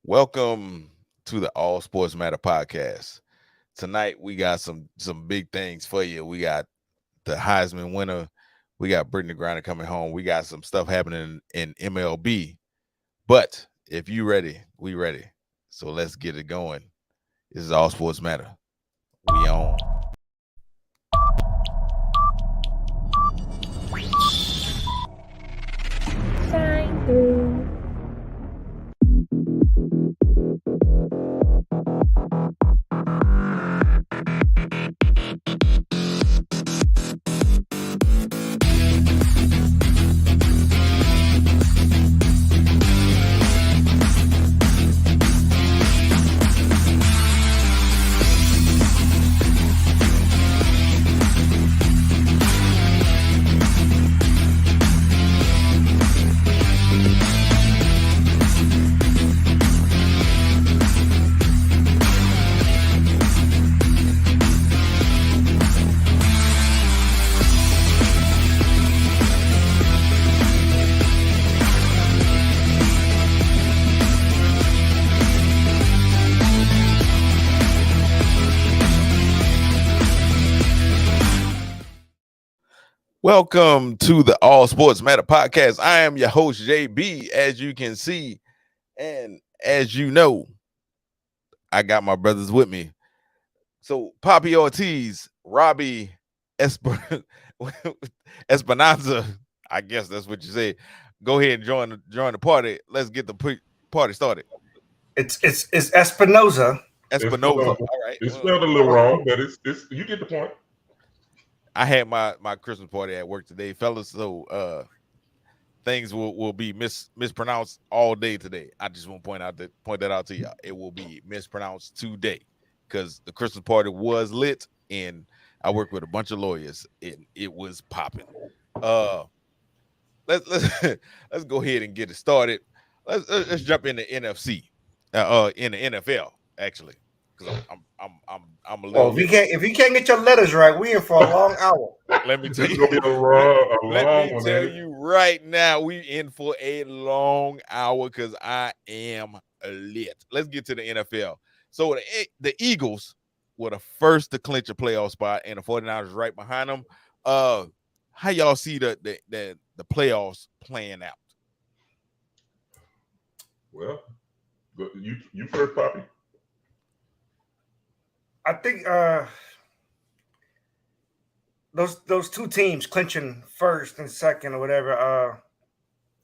Welcome to the All Sports Matter podcast. Tonight we got some big things for you. We got the Heisman winner. We got Brittany Griner coming home. We got some stuff happening in MLB. But if you ready, we ready. So let's get it going. This is All Sports Matter. We on. Shine through. Welcome to the All Sports Matter podcast. I am your host, JB, as you can see. And as you know, I got my brothers with me. So Poppy Ortiz, Robbie Esperanza, I guess that's what you say. Go ahead and join the party. Let's get the party started. It's Espinoza. Espinoza. All right. It's spelled a little wrong, but it's you get the point. I had my Christmas party at work today, fellas. So things will be mispronounced all day today. I just want to point that out to y'all. It will be mispronounced today because the Christmas party was lit and I work with a bunch of lawyers and it was popping. Let's let's go ahead and get it started. Let's jump into NFC. In the NFL actually, because I'm a little. Well, if you can't get your letters right, we in for a long hour. Let me tell It's you. gonna be a long Let me one. tell you right now, we in for a long hour because I am lit. Let's get to the NFL. So the Eagles were the first to clinch a playoff spot, and the 49ers right behind them. How y'all see the playoffs playing out? Well, you first, Poppy. I think those two teams clinching first and second or whatever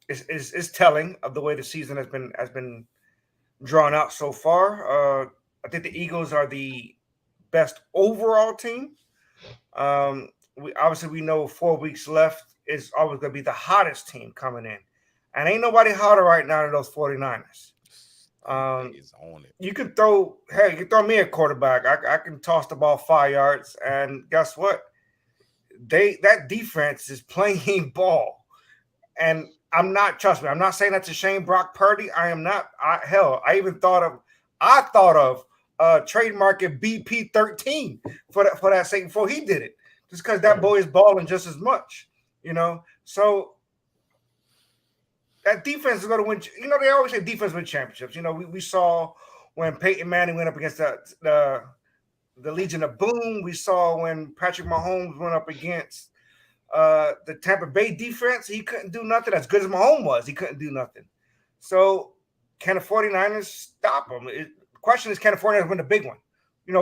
is telling of the way the season has been drawn out so far. I think the Eagles are the best overall team. We know 4 weeks left is always going to be the hottest team coming in, and ain't nobody hotter right now than those 49ers. You can throw me a quarterback. I can toss the ball 5 yards, and guess what? That defense is playing ball, and I'm not saying that to shame Brock Purdy. I am not. I even thought of trademarking BP13 for that sake before he did it, just because that boy is balling just as much, So that defense is going to win. They always say defense wins championships. We saw when Peyton Manning went up against the Legion of Boom. We saw when Patrick Mahomes went up against the Tampa Bay defense. He couldn't do nothing. As good as Mahomes was, he couldn't do nothing. So can the 49ers stop him? The question is, can the 49ers win the big one?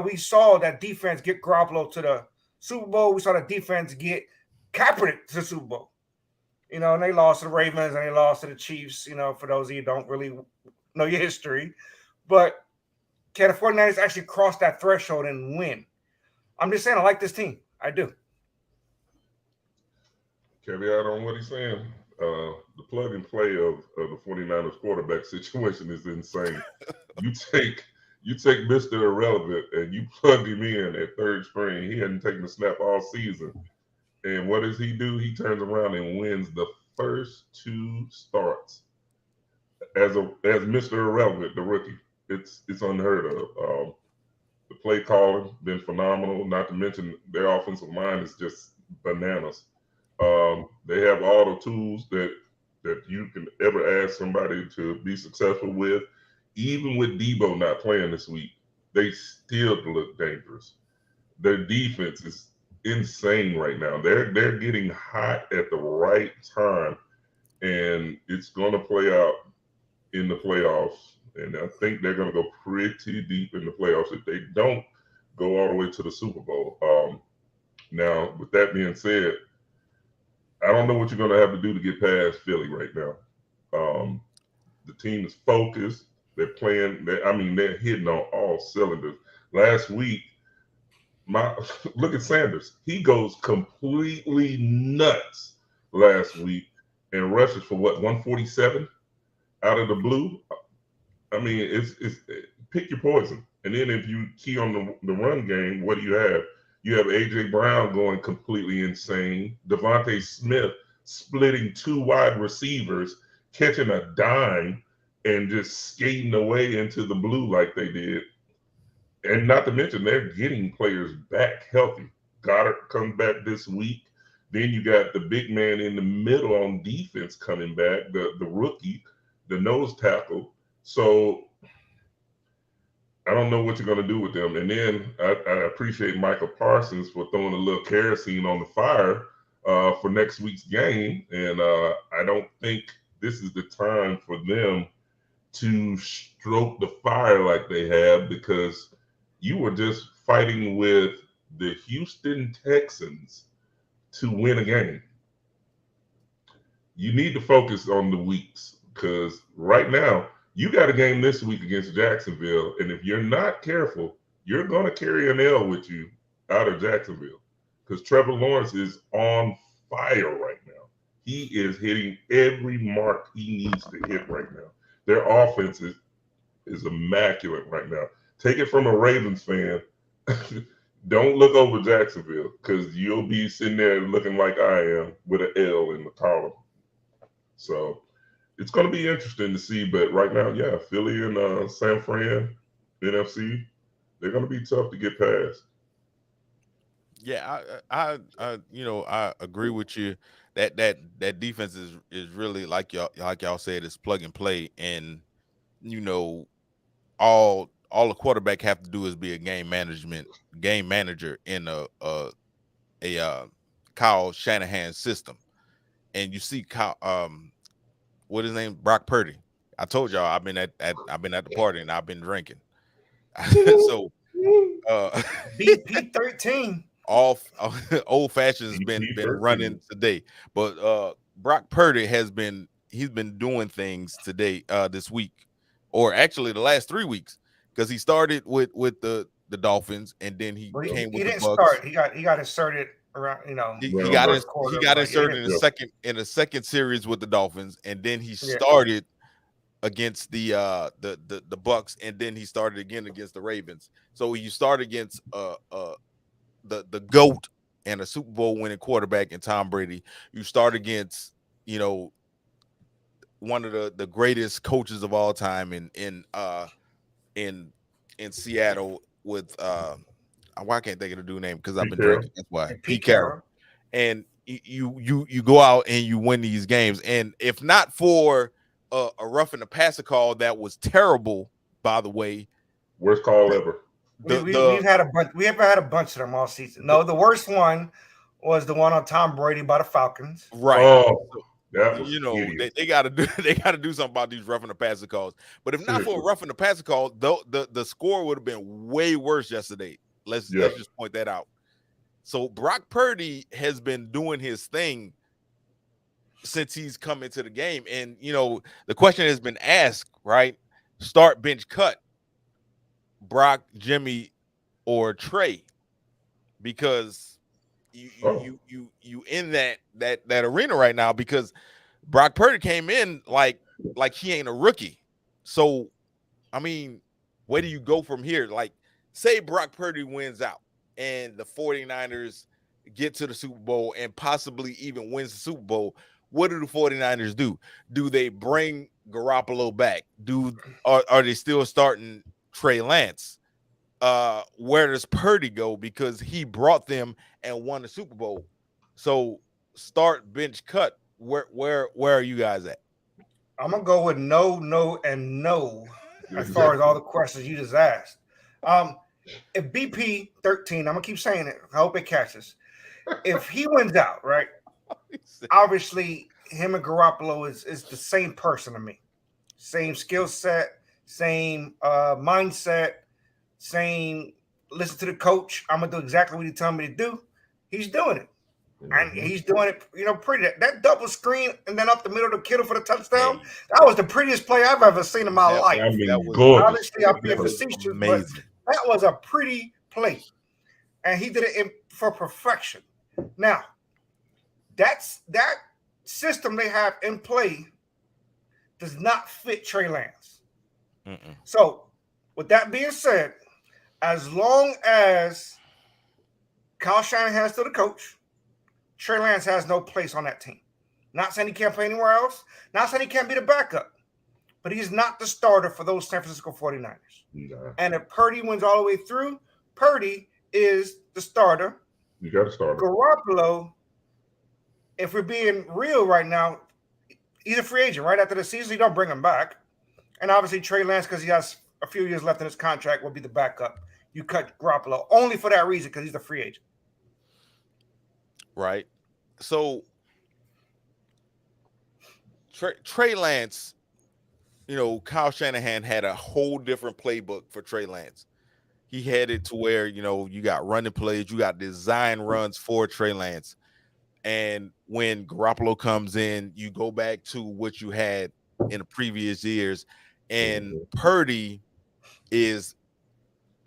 We saw that defense get Garoppolo to the Super Bowl. We saw the defense get Kaepernick to the Super Bowl. And they lost to the Ravens and they lost to the Chiefs, for those of you who don't really know your history. But can the 49ers actually cross that threshold and win? I'm just saying I like this team. I do. Caveat on what he's saying. The plug and play of the 49ers quarterback situation is insane. You take Mr. Irrelevant and you plug him in at third string. He hadn't taken a snap all season. And what does he do? He turns around and wins the first 2 starts as Mr. Irrelevant, the rookie. It's unheard of. The play calling been phenomenal. Not to mention their offensive line is just bananas. They have all the tools that you can ever ask somebody to be successful with. even with Debo not playing this week, they still look dangerous. Their defense is insane right now. They're getting hot at the right time, and it's going to play out in the playoffs. And I think they're going to go pretty deep in the playoffs if they don't go all the way to the Super Bowl. Now, with that being said, I don't know what you're going to have to do to get past Philly right now. The team is focused. They're playing. They're hitting on all cylinders. Last week, look at Sanders. He goes completely nuts last week and rushes for what, 147 out of the blue. I mean, it's pick your poison. And then if you key on the run game, what do you have? You have A.J. Brown going completely insane. Devontae Smith splitting 2 wide receivers, catching a dime, and just skating away into the blue like they did. And not to mention, they're getting players back healthy. Goddard comes back this week. Then you got the big man in the middle on defense coming back, the rookie, the nose tackle. So I don't know what you're going to do with them. And then I appreciate Michael Parsons for throwing a little kerosene on the fire for next week's game. And I don't think this is the time for them to stroke the fire like they have, because you were just fighting with the Houston Texans to win a game. You need to focus on the weeks, because right now you got a game this week against Jacksonville, and if you're not careful, you're going to carry an L with you out of Jacksonville, because Trevor Lawrence is on fire right now. He is hitting every mark he needs to hit right now. Their offense is immaculate right now. Take it from a Ravens fan. Don't look over Jacksonville, because you'll be sitting there looking like I am with an L in the column. So it's going to be interesting to see. But right now, yeah, Philly and San Fran, NFC, they're going to be tough to get past. Yeah, I agree with you. That defense is really, like y'all said, it's plug and play, and all a quarterback have to do is be a game manager in a Kyle Shanahan system. And you see Kyle, what his name, Brock Purdy. I told y'all I've been at the party and I've been drinking. So BP13. Old fashioned has been running today, but Brock Purdy he's been doing things today, this week, or actually the last 3 weeks, because he started with the Dolphins, and then he came with the Bucks. Start. He got inserted around. He got inserted in the second series with the Dolphins, and then he started against the Bucks, and then he started again against the Ravens. So you start against the GOAT and a Super Bowl winning quarterback in Tom Brady. You start against one of the greatest coaches of all time in Seattle with why can't think of the dude name, because I've been drinking. That's why. Pete Carroll. And you go out and you win these games, and if not for a roughing the passer call that was terrible, by the way, worst call ever. We've had a bunch. We haven't had a bunch of them all season. No, the worst one was the one on Tom Brady by the Falcons. Right. Oh, that was they got to do something about these roughing the passer calls. But if not for a roughing the passer call, the score would have been way worse yesterday. Let's just point that out. So Brock Purdy has been doing his thing since he's come into the game, and the question has been asked, right? Start, bench, cut. Brock, Jimmy, or Trey, because you in that arena right now, because Brock Purdy came in like he ain't a rookie. So I mean, where do you go from here? Like, say Brock Purdy wins out and the 49ers get to the Super Bowl and possibly even wins the Super Bowl. What do the 49ers do? Do they bring Garoppolo back? Are they still starting Trey Lance? Where does Purdy go? Because he brought them and won the Super Bowl. So start, bench, cut. Where are you guys at? I'm gonna go with no, and no. as far as all the questions you just asked. If BP 13, I'm gonna keep saying it. I hope it catches. If he wins out, right? Obviously, him and Garoppolo is the same person to me. Same skill set, same mindset, same listen to the coach. I'm gonna do exactly what he tells me to do. He's doing it. And he's doing it, pretty. That double screen and then up the middle to Kittle for the touchdown. That was the prettiest play I've ever seen in my life. I mean, that was gorgeous. Obviously, I'm being facetious, but amazing. that was a pretty play. And he did it for perfection. Now, that system they have in play does not fit Trey Lance. Mm-mm. So, with that being said, as long as Kyle Shanahan's still the coach, Trey Lance has no place on that team. Not saying he can't play anywhere else. Not saying he can't be the backup. But he's not the starter for those San Francisco 49ers. Nah. And if Purdy wins all the way through, Purdy is the starter. You got to start. Garoppolo, if we're being real right now, he's a free agent right after the season. You don't bring him back. And obviously Trey Lance, because he has a few years left in his contract, will be the backup. You cut Garoppolo only for that reason because he's a free agent. Right. So Trey Lance, Kyle Shanahan had a whole different playbook for Trey Lance. He had it to where, you got running plays, you got design runs for Trey Lance. And when Garoppolo comes in, you go back to what you had in the previous years. And Purdy is,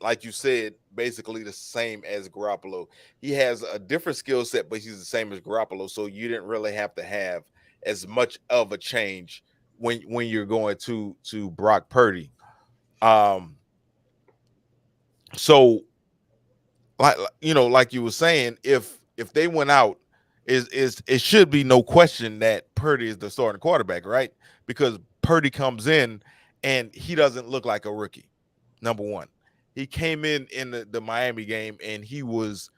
like you said, basically the same as Garoppolo. He has a different skill set, but he's the same as Garoppolo. So you didn't really have to have as much of a change when you're going to Brock Purdy. So like you were saying, if they went out, it should be no question that Purdy is the starting quarterback, right? Because Purdy comes in and he doesn't look like a rookie. Number one. He came in the Miami game and he was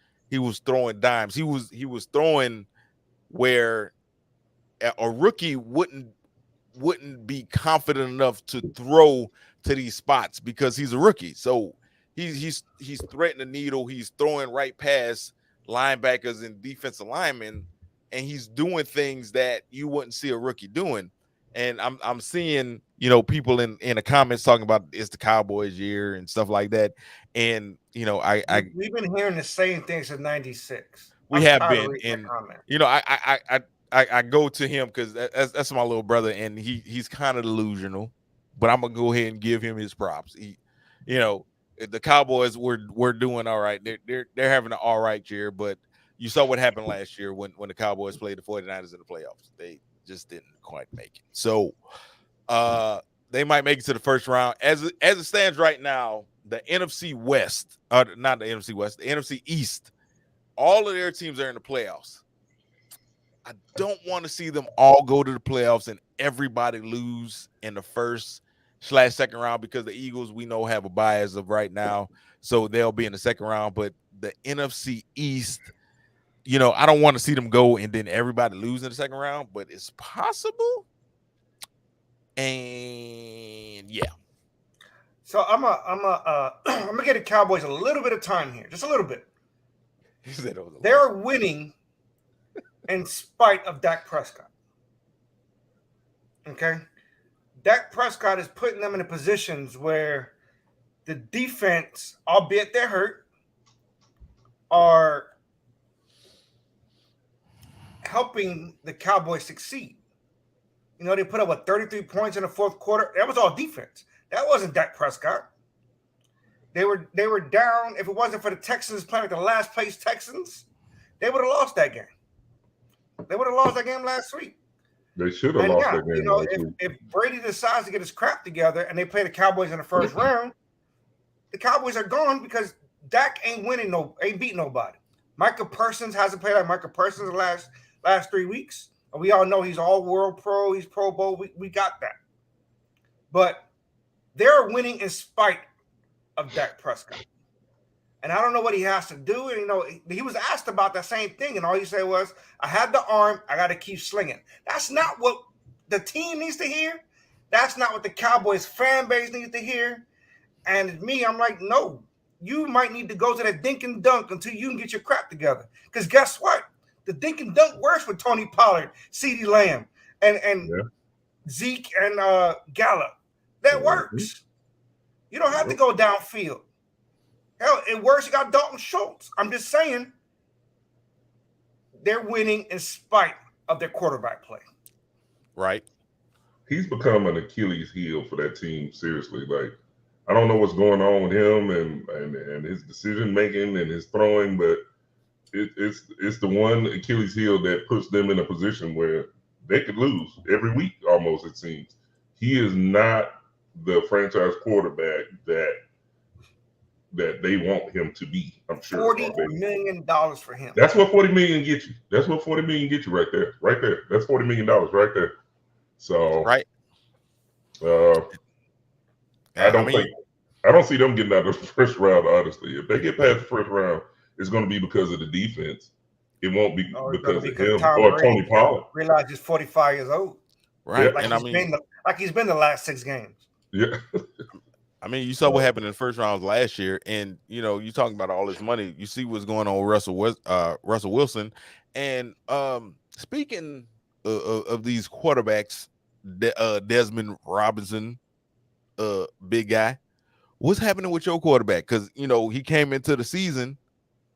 throwing dimes. He was throwing where a rookie wouldn't be confident enough to throw to these spots because he's a rookie. So he's threading the needle. He's throwing right past linebackers and defensive linemen, and he's doing things that you wouldn't see a rookie doing. And I'm seeing, people in the comments talking about it's the Cowboys year and stuff like that. And, we've been hearing the same thing since '96. We have been. And, I go to him because that's my little brother, and he's kind of delusional, but I'm going to go ahead and give him his props. The Cowboys were doing all right. They're having an all right year, but you saw what happened last year when the Cowboys played the 49ers in the playoffs. They just didn't quite make it. So they might make it to the first round. As it stands right now, the NFC West, not the NFC West, the NFC East, all of their teams are in the playoffs. I don't want to see them all go to the playoffs and everybody lose in the first/second round because the Eagles, we know, have a bias of right now. So they'll be in the second round. But the NFC East, I don't want to see them go and then everybody lose in the second round, but it's possible. And yeah. So I'm gonna get the Cowboys a little bit of time here, just a little bit. They're winning in spite of Dak Prescott. Okay, Dak Prescott is putting them in positions where the defense, albeit they're hurt, are helping the Cowboys succeed. They put up 33 points in the fourth quarter. That was all defense. That wasn't Dak Prescott. They were down. If it wasn't for the Texans playing like the last place Texans, they would have lost that game. They would have lost that game last week. They should have lost that game last week. If Brady decides to get his crap together and they play the Cowboys in the first round, the Cowboys are gone because Dak ain't beating nobody. Michael Parsons hasn't played like Michael Parsons the last 3 weeks. And we all know he's all-world pro. He's Pro Bowl. We got that. But they're winning in spite of Dak Prescott. And I don't know what he has to do. And, he was asked about that same thing. And all he said was, I had the arm. I got to keep slinging. That's not what the team needs to hear. That's not what the Cowboys fan base needs to hear. And me, I'm like, no, you might need to go to that dink and dunk until you can get your crap together. Because guess what? The dink and dunk works with Tony Pollard, CeeDee Lamb, and Zeke and Gallup. That works. You don't have to go downfield. Hell, it works. You got Dalton Schultz. I'm just saying they're winning in spite of their quarterback play. Right. He's become an Achilles heel for that team, seriously. Like, I don't know what's going on with him and his decision making and his throwing, but it's the one Achilles heel that puts them in a position where they could lose every week almost, it seems. He is not the franchise quarterback that they want him to be, I'm sure. $40 million for him. That's what $40 million get you. That's what $40 million get you right there. Right there. That's $40 million right there. So right. I don't see them getting out of the first round, honestly. If they get past the first round, it's going to be because of the defense. It won't be because of him or Tony Pollard. Realize he's 45 years old. Right. Like, and he's been the last 6 games. Yeah. I mean, you saw what happened in the first round last year, and you talking about all this money. You see what's going on with Russell Wilson. And speaking of these quarterbacks, Desmond Robinson, big guy, what's happening with your quarterback? Because he came into the season,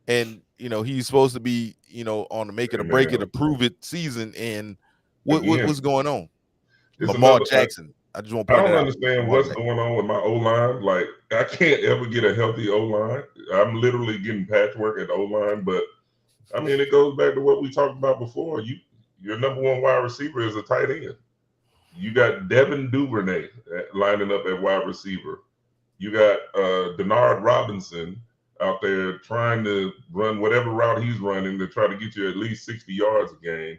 and he's supposed to be on the make it or break it or prove it season. And what's going on? Lamar Jackson. I just want to point I out. don't understand what's going on with my O-line. Like, I can't ever get a healthy O-line. I'm literally getting patchwork at O-line, but I mean, it goes back to what we talked about before. Your number one wide receiver is a tight end. You got Devin Duvernay lining up at wide receiver. You got Denard Robinson out there trying to run whatever route he's running to try to get you at least 60 yards a game.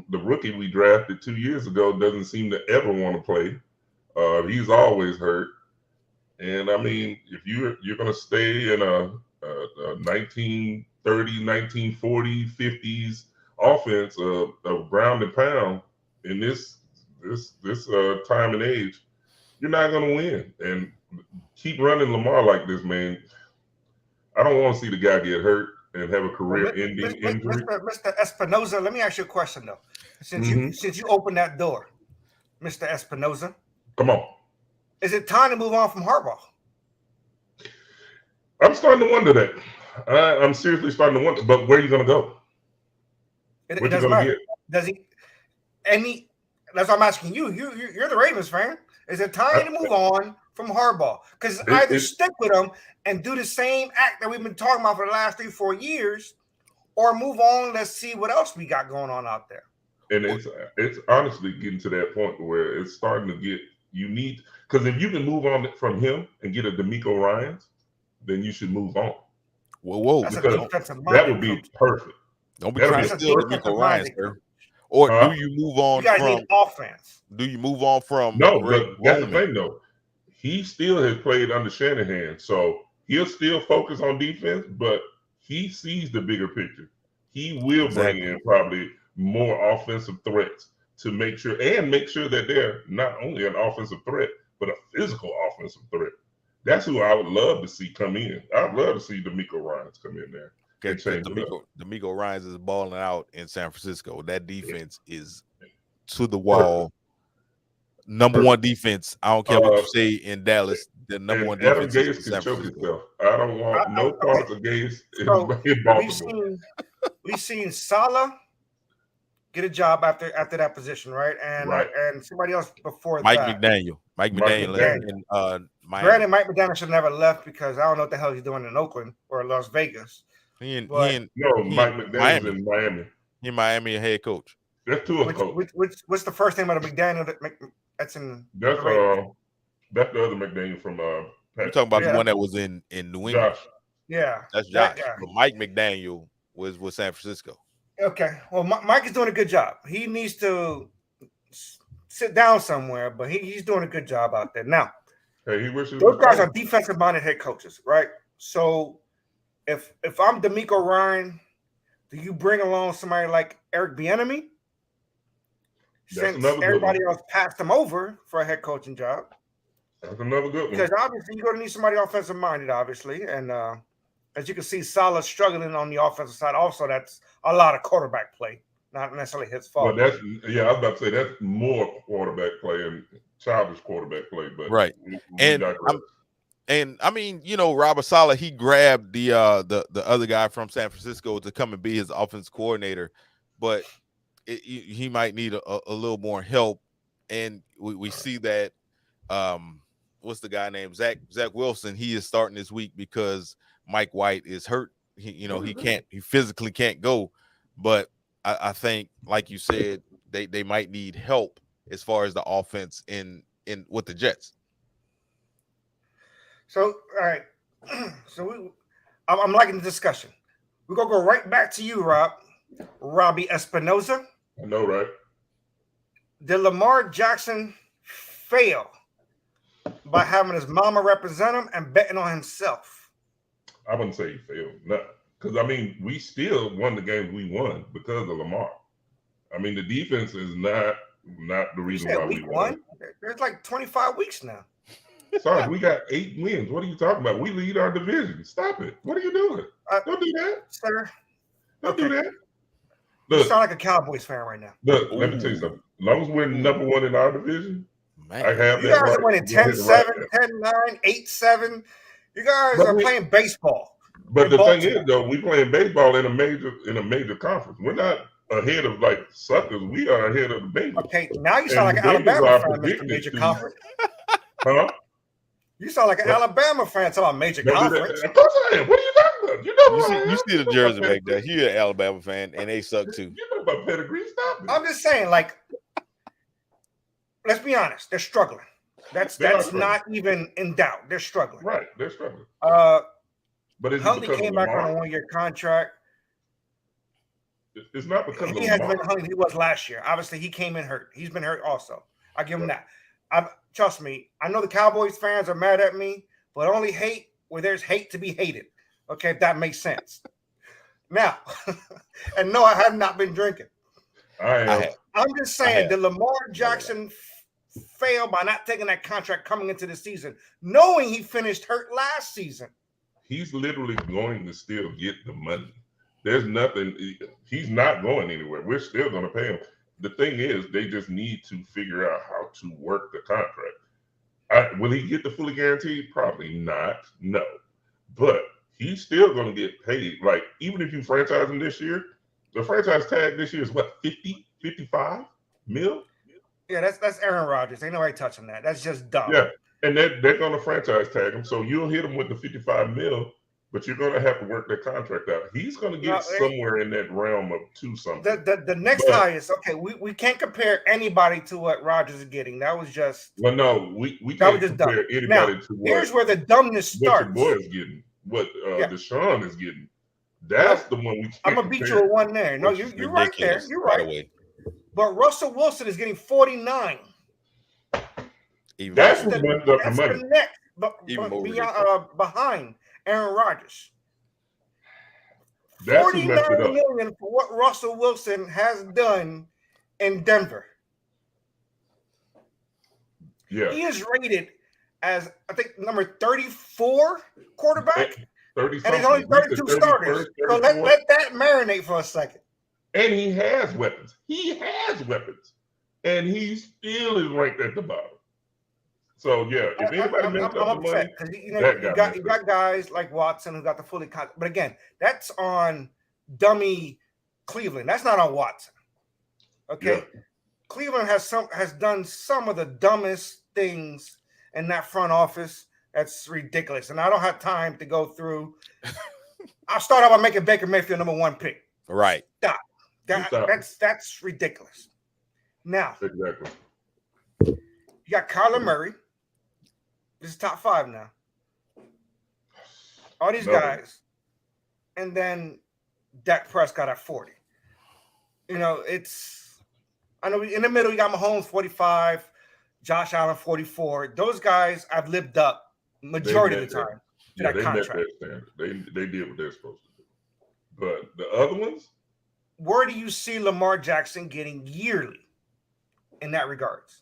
The rookie we drafted 2 years ago doesn't seem to ever want to play. He's always hurt. And I mean, if you're going to stay in a 1930, 1940, 50s offense of ground and pound in this time and age, you're not going to win. And keep running Lamar like this, man. I don't want to see the guy get hurt and have a career-ending injury. Mr. Espinoza, let me ask you a question, though. Since you opened that door, Mr. Espinoza. Come on. Is it time to move on from Harbaugh? I'm starting to wonder that. I'm seriously starting to wonder. But where are you going to go? It doesn't matter. Does he? That's what I'm asking you. You're the Ravens fan. Is it time to move on from Harbaugh? Because either stick with him and do the same act that we've been talking about for the last 3-4 years, or move on. Let's see what else we got going on out there. And it's honestly getting to that point where it's starting to get because if you can move on from him and get a DeMeco Ryans, then you should move on. Whoa! That would be perfect. Don't be trying to steal DeMeco Ryans, sir. Or do you move on? You guys need offense. Do you move on from? No, but that's the thing, though. He still has played under Shanahan, so he'll still focus on defense, but he sees the bigger picture. He will bring in probably more offensive threats to make sure that they're not only an offensive threat, but a physical offensive threat. That's who I would love to see come in. I'd love to see DeMeco Ryans come in there. DeMeco Ryans is balling out in San Francisco. That defense is to the wall. Number one defense. I don't care what you say in Dallas. The number one defense Adam is Gase San can choke Francisco. himself. I don't want no parts of Gase in Baltimore. We've seen Saleh get a job after that position, right? And somebody else before Mike that. McDaniel. Mike McDaniel in Miami. Granted, Mike McDaniel should have never left because I don't know what the hell he's doing in Oakland or Las Vegas. Mike McDaniel's in Miami. He in Miami, a head coach. That's two of them. What's the first name of the McDaniel that's in? That's the other McDaniel from. You're talking about the one that was in New England. Josh. Yeah, that's Josh. But Mike McDaniel was with San Francisco. Okay, well, Mike is doing a good job. He needs to sit down somewhere, but he's doing a good job out there now. Hey, he wishes those guys are defensive-minded head coaches, right? So, if I'm DeMeco Ryan, do you bring along somebody like Eric Bieniemy? That's since another good everybody one. else passed him over for a head coaching job. That's another good one. Because obviously you're going to need somebody offensive minded, obviously. And as you can see, Salah's struggling on the offensive side. Also, that's a lot of quarterback play, not necessarily his fault. Well, I was about to say that's more quarterback play and childish quarterback play, but Right. we And digress. And I mean, Robert Saleh, he grabbed the other guy from San Francisco to come and be his offense coordinator, but he might need a little more help. And we see that what's the guy named Zach Wilson? He is starting this week because Mike White is hurt. He physically can't go. But I think, like you said, they might need help as far as the offense in with the Jets. So, all right. So I'm liking the discussion. We're gonna go right back to you, Robbie Espinoza. I know, right? Did Lamar Jackson fail by having his mama represent him and betting on himself? I wouldn't say he failed. Because, I mean, we still won the game we won because of Lamar. I mean, the defense is not the reason why we won. There's like 25 weeks now. Sorry, we got 8 wins. What are you talking about? We lead our division. Stop it. What are you doing? Don't do that. Sir. Don't do that. You Look, sound like a Cowboys fan right now. Look, let me tell you something. As long as we're number one in our division, Man. I have You that guys right. are winning 10-7, 10-9, 8-7. You guys are playing baseball. But the Baltimore. thing is, though, we playing baseball in a major conference. We're not ahead of like suckers. We are ahead of the Bengals. Okay, now you sound And like an the Bengals Alabama are fan, Mr. predicted Major to- Conference. Huh? You sound like an Alabama fan talking about major Don't do that. conference. Of course I am. What are you talking about? You know who I am. You see the jersey back there. He an Alabama fan, and they suck too. You know about pedigree. Stop it. I'm just saying, like, let's be honest, they're struggling. That's struggling. not even in doubt. They're struggling. Right, they're struggling. But is it Huntley because came of back on a Lamar? 1-year contract. It's not because of He has been Lamar. Huntley he was last year. Obviously, he came in hurt. He's been hurt also. I give him that. Trust me, I know the Cowboys fans are mad at me, but only hate where there's hate to be hated. Okay, if that makes sense. Now, and no, I have not been drinking. I'm just saying, did Lamar Jackson fail by not taking that contract coming into the season, knowing he finished hurt last season? He's literally going to still get the money. There's nothing. He's not going anywhere. We're still going to pay him. The thing is, they just need to figure out how to work the contract. Will he get the fully guaranteed? Probably not. No. But he's still going to get paid. Like, even if you franchise him this year, the franchise tag this year is what, 50, 55 mil? Yeah, that's Aaron Rodgers. Ain't nobody touching that. That's just dumb. Yeah. And they're going to franchise tag him. So you'll hit him with the 55 mil, but you're going to have to work that contract out. He's going to get somewhere in that realm of 2 something. The next highest, okay, we can't compare anybody to what Rodgers is getting. That was just Well, no, we can't compare anybody now, to what, here's where the dumbness what starts. your boy is getting, what Deshaun is getting. That's the one we can't I'm gonna beat compare. you with one there. No, you're right there. You're right. By the way. But Russell Wilson is getting 49. That's the money. The next, but Even more beyond, behind Aaron Rodgers. That's who messed it $49 up. million for what Russell Wilson has done in Denver. Yeah. He is rated as, I think, number 34 quarterback. 30 And he's only 32 starters. So let that marinate for a second. And he has weapons. He has weapons. And he still is ranked at the bottom. So, yeah, if anybody messed up the money, because you got guys like Watson who got the fully contract. But again, that's on dummy Cleveland. That's not on Watson. Okay. Yeah. Cleveland has done some of the dumbest things in that front office. That's ridiculous. And I don't have time to go through. I'll start out by making Baker Mayfield number 1 pick. Right. Stop. That's ridiculous. Now, exactly. You got Kyler Murray. This is top 5 now. All these guys. And then Dak Prescott at 40. You know, I know in the middle you got Mahomes 45, Josh Allen 44. Those guys I've lived up majority of the time to that contract. Met their standard. They did what they're supposed to do. But the other ones? Where do you see Lamar Jackson getting yearly? in that regards?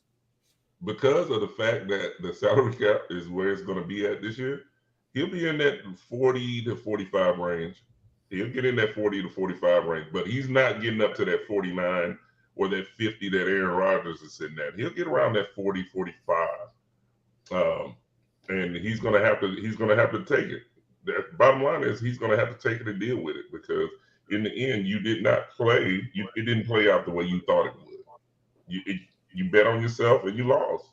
Because of the fact that the salary cap is where it's going to be at this year, he'll be in that 40 to 45 range. He'll get in that 40 to 45 range, but he's not getting up to that 49 or that 50 that Aaron Rodgers is sitting at. He'll get around that 40, 45. And he's gonna have to take it. The bottom line is he's gonna have to take it and deal with it, because in the end, you did not play. It didn't play out the way you thought it would. You bet on yourself and you lost.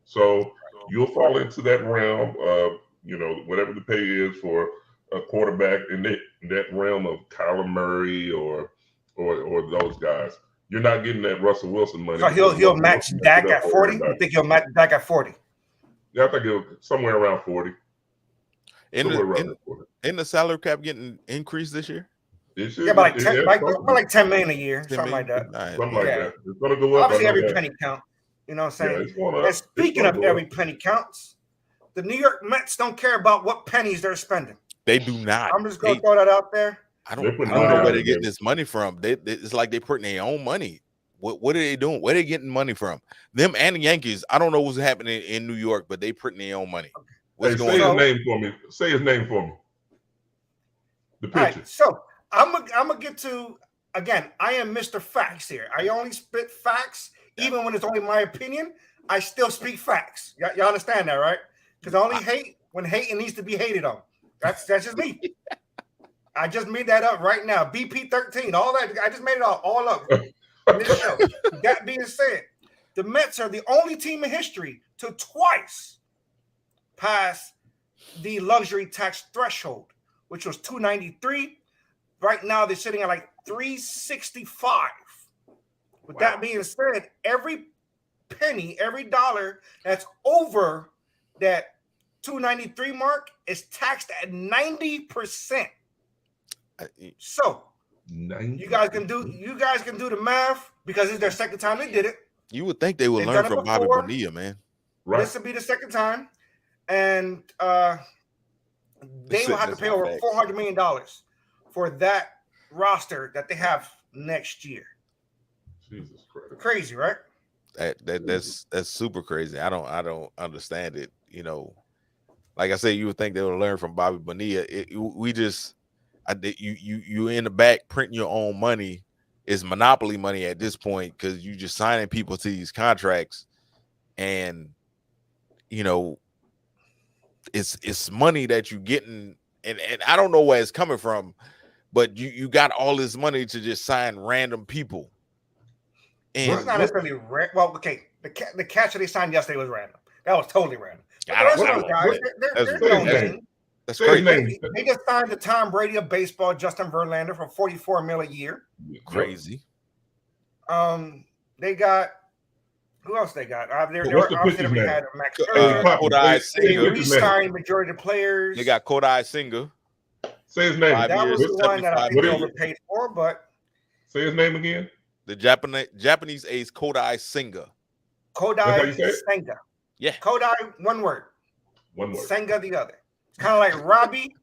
So you'll fall into that realm of, whatever the pay is for a quarterback in that realm of Kyler Murray or those guys. You're not getting that Russell Wilson money. So he'll match Dak at 40? You think he'll match Dak at 40? Yeah, I think he'll somewhere around 40. In the salary cap getting increased this year? Yeah, about like $10 million a year, something like that. Something like that. It's going to go up. Obviously, every penny count. You know what I'm saying? Yeah, it's going up. And speaking of every penny counts, the New York Mets don't care about what pennies they're spending. They do not. I'm just going to throw that out there. I don't know where they're getting this money from. It's like they're putting their own money. What are they doing? Where are they getting money from? Them and the Yankees. I don't know what's happening in New York, but they putting their own money. What's going on? Say his name for me. Say his name for me. The pitcher. Right, so I'm gonna get to, again, I am Mr. Facts here. I only spit facts, even when it's only my opinion. I still speak facts. Y'all understand that, right? Because I only hate when hating needs to be hated on. That's just me. I just made that up right now. BP13, all that. I just made it all up in this show. That being said, the Mets are the only team in history to twice pass the luxury tax threshold, which was $293. Right now, they're sitting at like $365. With that being said, every penny, every dollar that's over that $293 mark is taxed at 90%. So 90%. you guys can do the math, because it's their second time they did it. You would think they would learn from Bobby Bonilla, man. Right. This will be the second time, and they will have to pay over $400 million for that roster that they have next year. Jesus Christ. Crazy, right? That's super crazy. I don't understand it. Like I said, you would think they would learn from Bobby Bonilla. You in the back printing your own money. Is monopoly money at this point, because you just signing people to these contracts, and it's money that you getting, and I don't know where it's coming from, but you got all this money to just sign random people. And it's not necessarily well, okay. The catch that they signed yesterday was random. That was totally random. That's crazy. They just signed the Tom Brady of baseball, Justin Verlander, for $44 million a year. Crazy. They got, who else they got? What's the pitcher's name? Max Scherzer. Kodai Senga. They re-signed majority of the players. They got Kodai Senga. Say his name. That was the one that I think they overpaid for, but say his name again. The Japanese ace Kodai Senga. Kodai Senga. Yeah. Kodai, one word. One word. Senga, the other. It's kind of like Robbie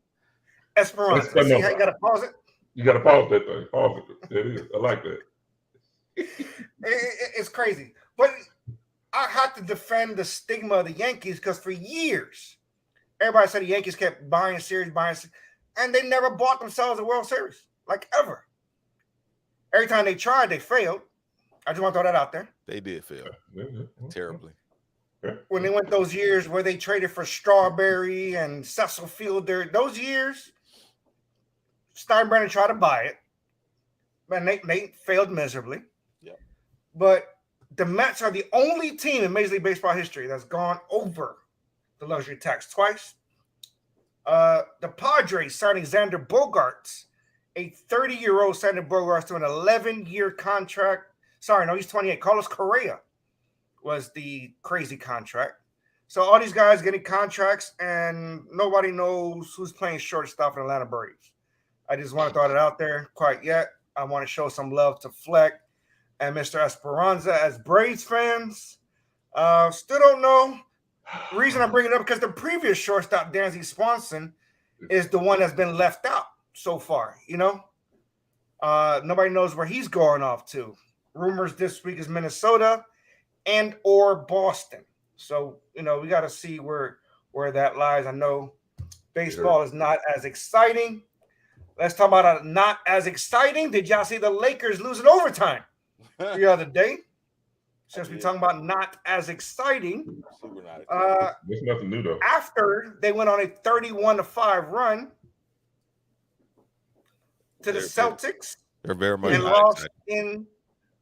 Esperanza. See how you got to pause it? You got to pause that thing. Pause it. There it is. I like that. It's crazy. But I have to defend the stigma of the Yankees, because for years, everybody said the Yankees kept buying series, and they never bought themselves a World Series, like ever. Every time they tried, they failed. I just want to throw that out there. They did fail terribly. When they went those years where they traded for Strawberry and Cecil Fielder, those years, Steinbrenner tried to buy it, but they failed miserably. Yeah. But the Mets are the only team in Major League Baseball history that's gone over the luxury tax twice. The Padres signing Xander Bogaerts, a 30-year-old Xander Bogaerts, to an 11-year contract. Sorry, no, he's 28. Carlos Correa was the crazy contract. So all these guys getting contracts, and nobody knows who's playing shortstop in Atlanta Braves. I just want to throw it out there. Quite yet, I want to show some love to Fleck and Mr. Esperanza as Braves fans. Still don't know. The reason I bring it up, because the previous shortstop, Dansby Swanson, is the one that's been left out so far. Nobody knows where he's going off to. Rumors this week is Minnesota. and or Boston. So, we got to see where that lies. I know baseball is not as exciting. Let's talk about not as exciting. Did y'all see the Lakers losing overtime the other day? Since we're talking about not as exciting, there's nothing new though. After they went on a 31-5 run to the Celtics, they're very much and lost in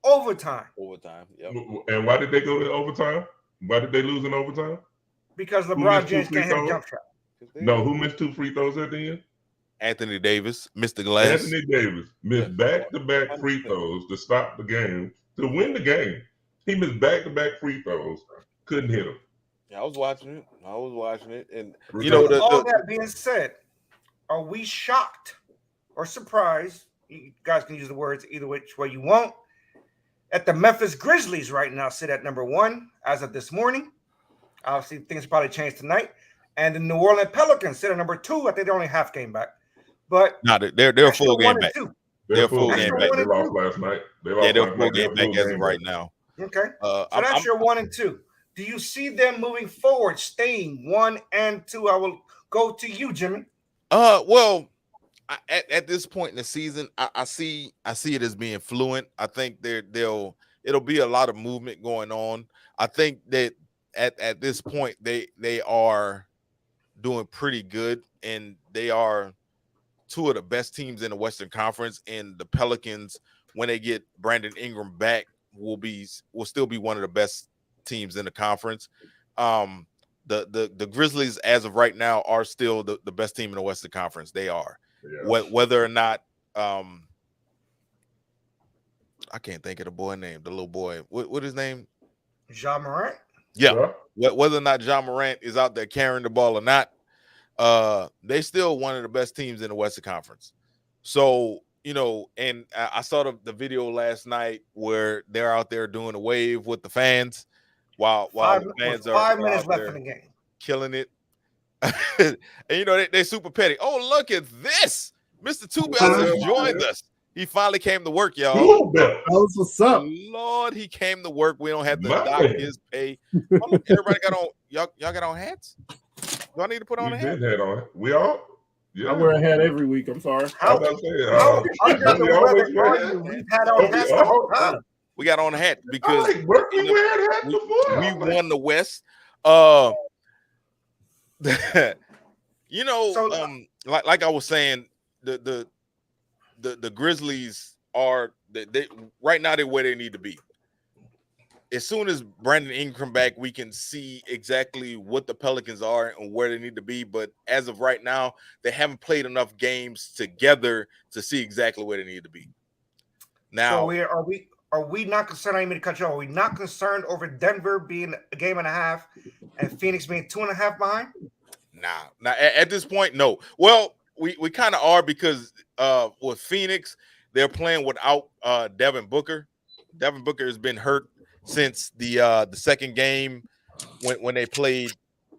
overtime. Yep. And why did they go to overtime? Why did they lose in overtime? Because LeBron James can't hit a jump shot. No, who missed 2 free throws at the end? Anthony Davis missed the glass. Anthony Davis missed back-to-back free throws to stop the game, to win the game. He missed back-to-back free throws, couldn't hit them. Yeah, I was watching it. And all that being said, are we shocked or surprised? You guys can use the words either which way you want. At the Memphis Grizzlies right now sit at number 1 as of this morning. Obviously, things probably changed tonight. And the New Orleans Pelicans sit at number 2. I think they're only half game back. But no, they're a full game back. They're full game back. They lost last night. They're full game back as of right now. Okay. So that's your 1 and 2. Do you see them moving forward, staying 1 and 2? I will go to you, Jimmy. Well, at this point in the season, I see it as being fluent. I think it'll be a lot of movement going on. I think that at this point they are doing pretty good, and they are 2 of the best teams in the Western Conference. And the Pelicans, when they get Brandon Ingram back, will still be one of the best teams in the conference. The Grizzlies, as of right now, are still the best team in the Western Conference. They are. Yeah. Whether or not I can't think of the boy name, the little boy. What his name? Ja Morant. Yeah. Whether or not Ja Morant is out there carrying the ball or not, they still one of the best teams in the Western Conference. So, and I saw the video last night where they're out there doing a wave with the fans while the fans are 5 minutes left in the game, killing it. And they super petty. Oh, look at this. Mr. Two Bells has joined us. He finally came to work, y'all. That was what's up. Lord, he came to work. We don't have to dock his pay. Everybody got on y'all got on hats? Do I need to put on a hat? Did hat on. We all? Yeah. I wear a hat every week. I'm sorry. How under the weather are you? We've had on hats the whole time. We got on a hat because we won the West. Like I was saying, the Grizzlies are they right now they're where they need to be. As soon as Brandon Ingram back, we can see exactly what the Pelicans are and where they need to be. But as of right now, they haven't played enough games together to see exactly where they need to be. Now, so are we not concerned? I didn't mean to cut you off. Are we not concerned over Denver being a game and a half and Phoenix being 2.5 behind? Nah. At this point, no. Well, we kind of are because with Phoenix, they're playing without Devin Booker. Devin Booker has been hurt since the second game when they played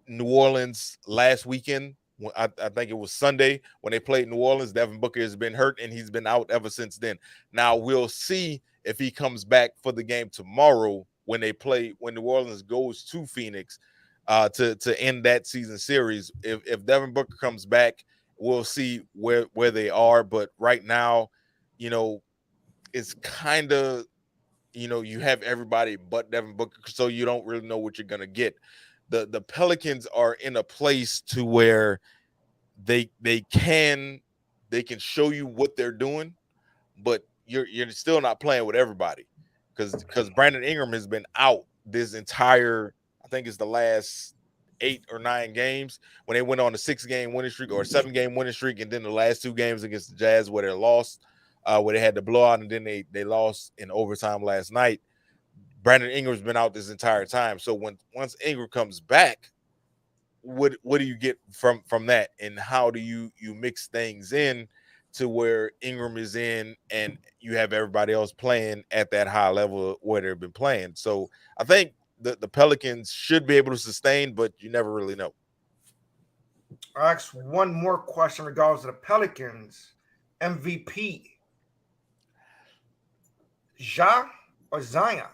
New Orleans last weekend. I think it was Sunday when they played New Orleans. Devin Booker has been hurt and he's been out ever since then. Now we'll see if he comes back for the game tomorrow when New Orleans goes to Phoenix to end that season series. If Devin Booker comes back, we'll see where they are. But right now, it's kind of, you have everybody but Devin Booker, so you don't really know what you're going to get. The Pelicans are in a place to where they can show you what they're doing, but you're still not playing with everybody because Brandon Ingram has been out this entire, I think it's the last 8 or 9 games when they went on a 6-game winning streak or a 7-game winning streak, and then the last 2 games against the Jazz where they lost, where they had the blowout, and then they lost in overtime last night. Brandon Ingram's been out this entire time. So once Ingram comes back, what do you get from that, and how do you mix things in to where Ingram is in and you have everybody else playing at that high level where they've been playing? So I think the Pelicans should be able to sustain, but you never really know. I'll ask one more question regarding the Pelicans. MVP, Ja or Zion?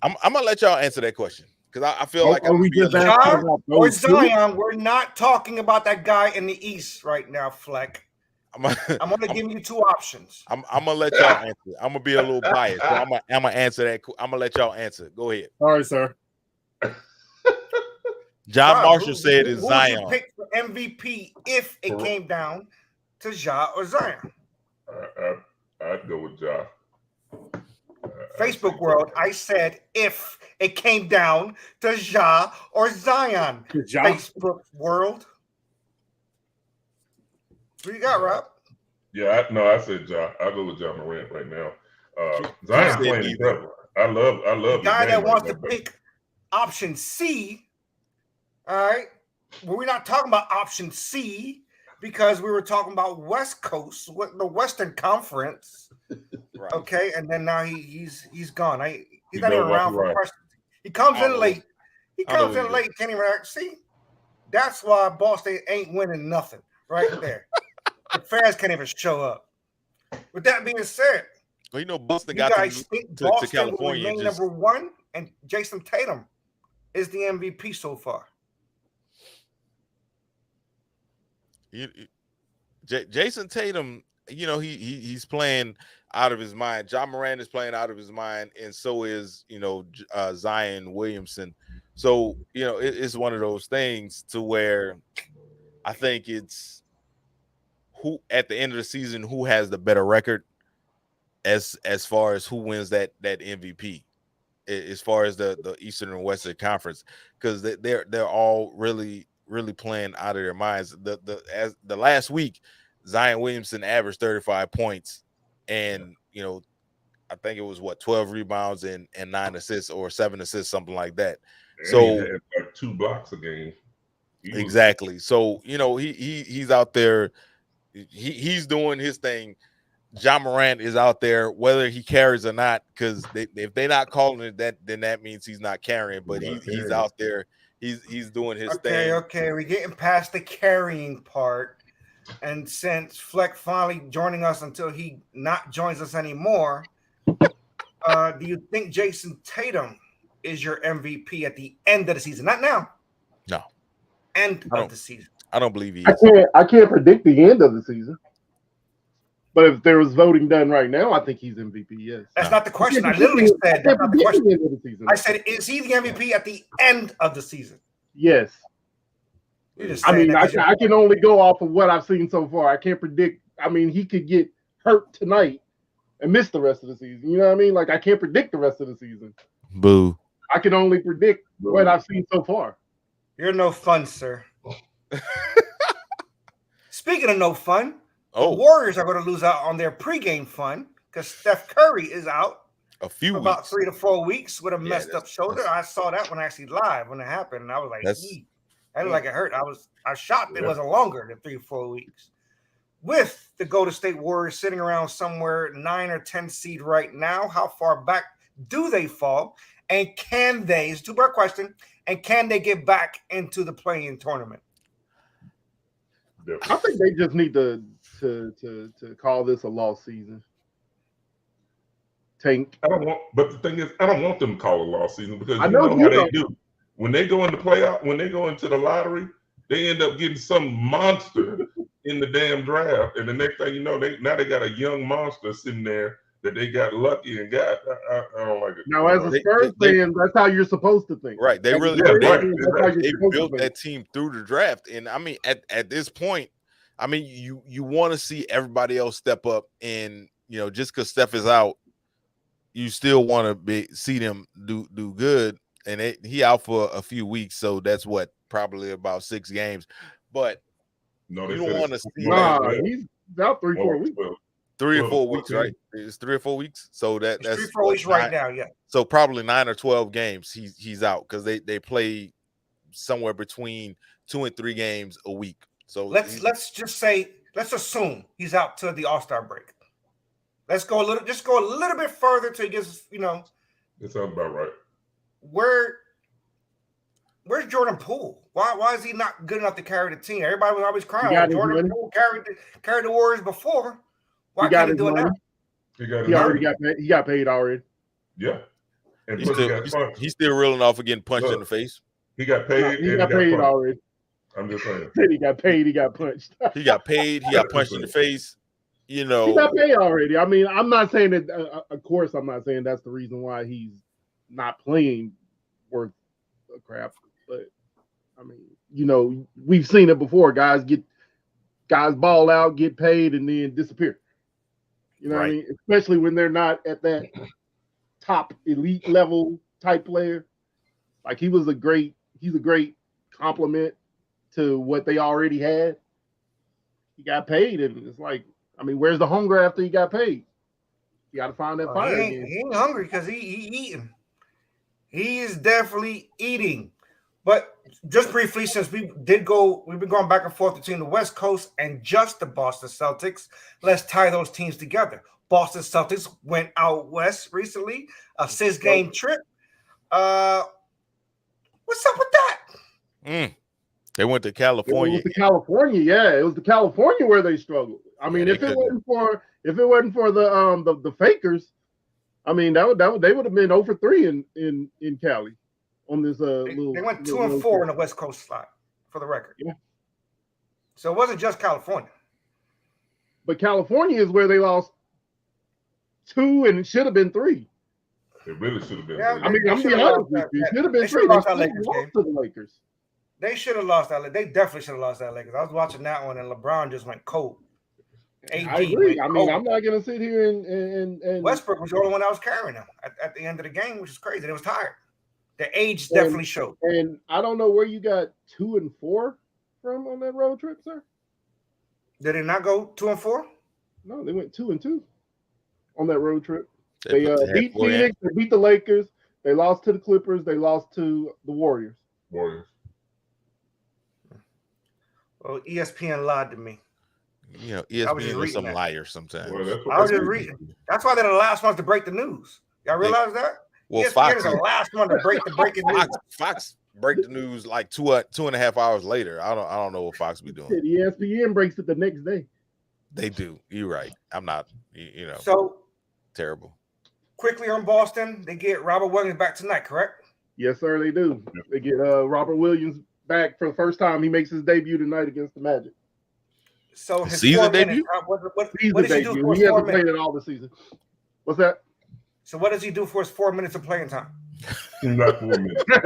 I'm gonna let y'all answer that question because I feel like Are we just asking Ja about or those two? Zion? We're not talking about that guy in the East right now, Fleck. I'm only giving you two options. I'm gonna let y'all answer. I'm gonna be a little biased, so I'm gonna answer that. I'm gonna let y'all answer. Go ahead. All right, sir. John Ja, Marshall said it's who Zion. would you pick for MVP if it came down to Ja or Zion? I'd go with Ja. Facebook world, I said if it came down to Ja or Zion. Ja. Facebook world. What you got, Rob? Yeah, I said Ja. I'll go with Ja Morant right now. Zion's said playing either. incredible. I love The his guy game that right wants now, to but pick option C. All right. Well, we're not talking about option C because we were talking about West Coast, the Western Conference. Right. Okay, and then now he's gone. He's He not even don't walk around for around. questions. He comes I don't in know. late. He I don't comes know in either. late. Can't even see. That's why Ball State ain't winning nothing right there. The fans can't even show up. With that being said, Well, you know, Boston you got guys think to Boston will California remain and just number one, and Jason Tatum is the MVP so far. Jason Tatum. You know, he's playing out of his mind. John Moran is playing out of his mind, and so is Zion Williamson. So it's one of those things to where I think it's who at the end of the season who has the better record as far as who wins that MVP as far as the Eastern and Western Conference, because they're all really playing out of their minds. The last week Zion Williamson averaged 35 points and I think it was 12 rebounds and 9 assists or 7 assists, something like that. And So he had like 2 blocks a game. Exactly. So he's out there. He's doing his thing. John Morant is out there, whether he carries or not, because if they're not calling it that, then that means he's not carrying. But he's out there. He's doing his thing. Okay, we're getting past the carrying part. And since Fleck finally joining us until he not joins us anymore, do you think Jason Tatum is your MVP at the end of the season? Not now. No. End of the season. I don't believe he is. I can't predict the end of the season. But if there was voting done right now, I think he's MVP, yes. That's not the question. I literally said that's not the question. The end of the season. I said, is he the MVP at the end of the season? Yes. I mean, I can only go off of what I've seen so far. I can't predict. I mean, he could get hurt tonight and miss the rest of the season. You know what I mean? Like, I can't predict the rest of the season. Boo. I can only predict what I've seen so far. You're no fun, sir. Speaking of no fun, the Warriors are going to lose out on their pregame fun because Steph Curry is out for about 3 to 4 weeks with a messed up shoulder. I saw that when it happened, and I was like, I looked like it hurt. I was shocked it wasn't longer than 3 or 4 weeks. With the Golden State Warriors sitting around somewhere 9 or 10 seed right now, how far back do they fall? And can they? It's a two-part question. And can they get back into the play-in tournament? I think they just need to call this a lost season. Tank. But the thing is, I don't want them to call a lost season because I know how they do. When they go in the playoff, when they go into the lottery, they end up getting some monster in the damn draft, and the next thing you know, they got a young monster sitting there that they got lucky and got. I don't like it. Now, as a Spurs fan, that's how you're supposed to think. Right. They really they built that team through the draft. And I mean, at this point, I mean, you want to see everybody else step up, and just because Steph is out, you still want to see them do good. And he out for a few weeks, so that's probably about 6 games. But no, you don't want to see he's out 3 or 4 weeks. 3 or 4 weeks, right? It's 3 or 4 weeks. So that's 3 or 4 weeks right now, yeah. So probably 9 or 12 games he's out because they play somewhere between 2 and 3 games a week. So let's assume he's out to the All-Star break. Let's go a little bit further till he gets, It sounds about right. Where's Jordan Poole? Why is he not good enough to carry the team? Everybody was always crying. Jordan Poole carried the Warriors before. Why can't he do it now? He got paid already. Yeah. And he's still reeling off of getting punched in the face. He got paid. He got paid already. I'm just saying. He got paid. He got punched. He got paid. He got punched in the face. You know, he got paid already. I mean, I'm not saying that. Of course, I'm not saying that's the reason why he's not playing worth a crap. But I mean, you know, we've seen it before. Guys ball out, get paid, and then disappear. You know what I mean? Especially when they're not at that top elite level type player. Like he's a great compliment to what they already had. He got paid, and it's like, I mean, where's the hunger after he got paid? You got to find that fire again. He ain't hungry because he eating. He is definitely eating. But just briefly, since we've been going back and forth between the West Coast and just the Boston Celtics, let's tie those teams together. Boston Celtics went out west recently, a 6-game trip. What's up with that? They went to California. It was California, yeah. It was the California where they struggled. I mean, if it wasn't for the Fakers, I mean, they would have been 0-for-3 in Cali on this They went 2-4 in the West Coast slot, for the record. Yeah. So it wasn't just California. But California is where they lost 2, and it should have been 3. It really should have been. Yeah, I mean, I'm being honest with you. It should have been 3. They lost to the Lakers. They should have lost that. They definitely should have lost that Lakers. I was watching that one, and LeBron just went cold. I agree. I mean, I'm not going to sit here and Westbrook was the only one that was carrying them at the end of the game, which is crazy. It was tired. The age definitely showed. And I don't know where you got 2 and 4 from on that road trip, sir. Did it not go 2 and 4? No, they went 2 and 2 on that road trip. They beat Phoenix. They beat the Lakers. They lost to the Clippers. They lost to the Warriors. Well, ESPN lied to me. You know, ESPN is some liar sometimes. I was just reading. That's why they're the last ones to break the news. Y'all realize that? Well, ESPN Fox is the last one to break the breaking news. Fox break the news like 2.5 hours later. I don't know what Fox be doing. ESPN breaks it the next day. They do. You're right. I'm not. You know. So terrible. Quickly on Boston, they get Robert Williams back tonight, correct? Yes, sir. They do. They get Robert Williams back for the first time. He makes his debut tonight against the Magic. So his season debut. What does he do for his he 4 hasn't minutes? played it all the season. What's that? So what does he do for his 4 minutes of playing time? Not 4 minutes. I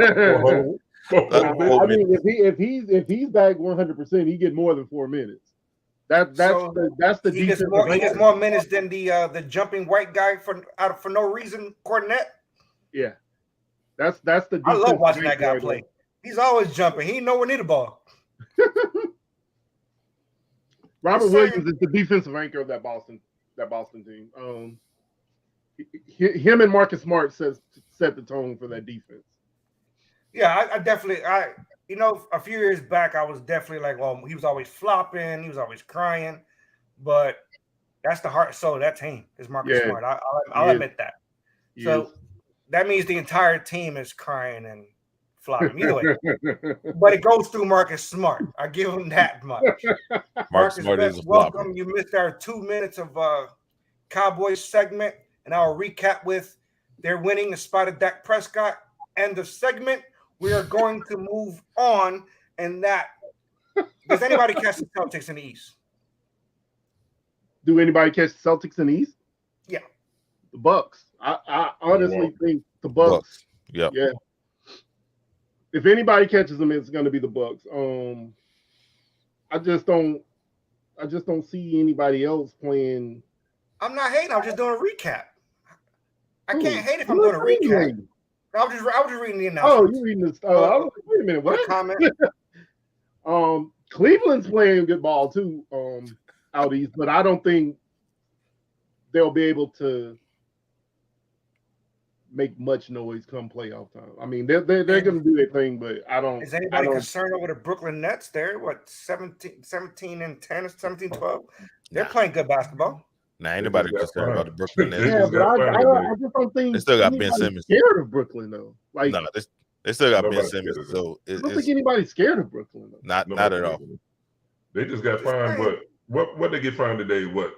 mean, if he's back 100%, he get more than 4 minutes. That's the he gets more minutes than the jumping white guy for no reason, Cornette. Yeah, that's the. I love watching that guy play. He's always jumping. He ain't nowhere near the ball. Robert Williams is the defensive anchor of that Boston team. Him and Marcus Smart set the tone for that defense. Yeah, I definitely a few years back I was definitely like, well, he was always flopping, he was always crying, but that's the heart and soul of that team is Marcus Smart. I'll admit that. So that means the entire team is crying and flopping. Either way, but it goes through Marcus Smart. I give him that much. Marcus Smart is a welcome. You missed our 2 minutes of Cowboys segment, and I'll recap with they're winning in spite of Dak Prescott. End of segment. We are going to move on, and that does anybody catch the Celtics in the East? Do anybody catch the Celtics in the East? Yeah, the Bucks. I honestly think the Bucks. Yeah. If anybody catches them, it's going to be the Bucks. I just don't see anybody else playing. I'm not hating. I'm just doing a recap. I can't hate if I'm doing a recap. I was just reading the announcement. Oh, you reading this? Wait a minute. What comment? Cleveland's playing good ball too, out east, but I don't think they'll be able to make much noise come playoff time. I mean, they're going to do their thing, but I don't. Is anybody concerned over the Brooklyn Nets? They're 17 and 10 or 17-12. They're playing good basketball. Nah, anybody concerned about the Brooklyn Nets. Yeah, but I just don't think they still got Ben Simmons. Scared of Brooklyn though. Like no, they still got Ben Simmons. So I don't think anybody's scared of Brooklyn though. Not at all. They just got fined. What they get fined today? What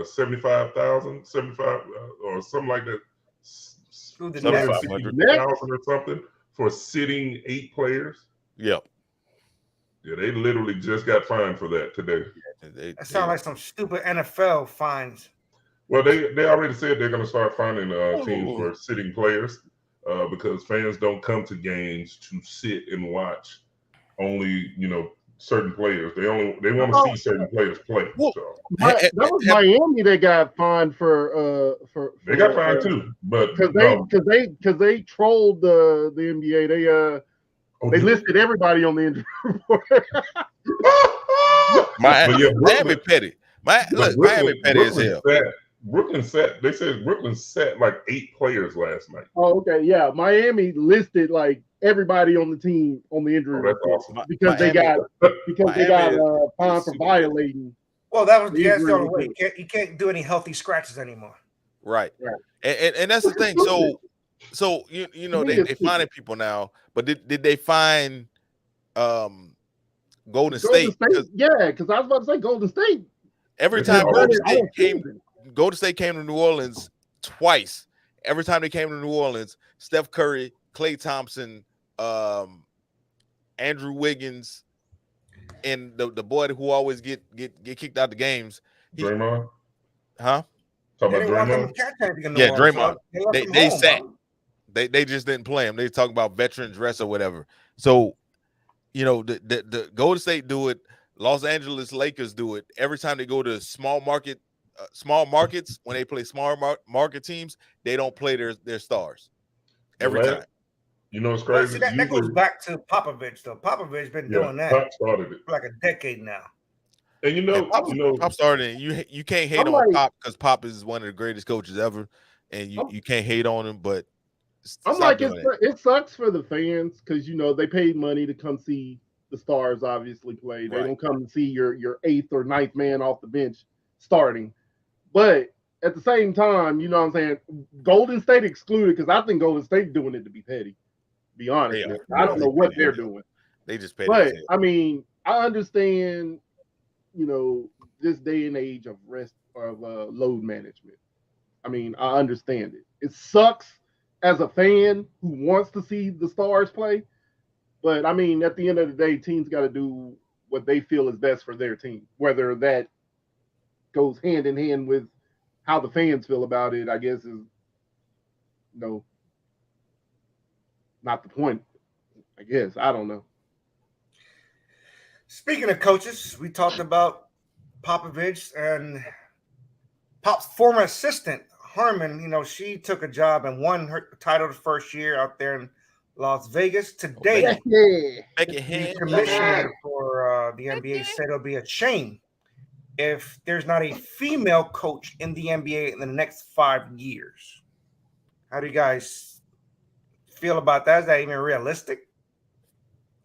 75,000, 75 or something like that Through the Something Nets. 500. or something for sitting 8 players. Yep. Yeah, they literally just got fined for that today. That sounds like some stupid NFL fines. Well, they already said they're going to start finding teams for sitting players because fans don't come to games to sit and watch only, certain players. They want to see certain players play. Well, so. That was Miami that got fined for They got fined too, but because they trolled the NBA. They listed everybody on the injury report. Miami petty. Miami petty as hell. They said Brooklyn sat like 8 players last night. Oh, okay, yeah. Miami listed like everybody on the team on the injury report because they got fined for violating. Well, that's the only way. You can't do any healthy scratches anymore. Right. And that's the thing. So they finding people now, but did they find Golden State? Yeah, because I was about to say Golden State. Every time Golden State came to New Orleans twice. Every time they came to New Orleans, Steph Curry, Klay Thompson, Andrew Wiggins, and the boy who always get kicked out the games. Draymond? Huh? Talk about Draymond? Yeah, Draymond. They sat. They just didn't play him. They talk about veteran dress or whatever. So, the Golden State do it. Los Angeles Lakers do it. Every time they go to small markets, when they play small market teams, they don't play their stars. Every time. It's crazy. Well, that goes back to Popovich, though. Popovich been doing that Pop started it for like a decade now. And Pop started it. You can't hate on Pop because Pop is one of the greatest coaches ever, and you can't hate on him. But I'm like, it sucks for the fans because they paid money to come see the stars obviously play. They don't come to see your 8th or 9th man off the bench starting. But at the same time, you know what I'm saying, Golden State excluded because I think Golden State doing it to be petty. To be honest, I don't know what they're doing. They just petty. But I mean, I understand, this day and age of load management. I mean, I understand it. It sucks as a fan who wants to see the stars play. But I mean, at the end of the day, teams got to do what they feel is best for their team. Whether that goes hand in hand with how the fans feel about it, I guess is not the point. I guess. I don't know. Speaking of coaches, we talked about Popovich and Pop's former assistant, Harmon. She took a job and won her title the first year out there in Las Vegas. Today, the commissioner for the NBA said it'll be a shame if there's not a female coach in the NBA in the next 5 years. How do you guys feel about that? Is that even realistic?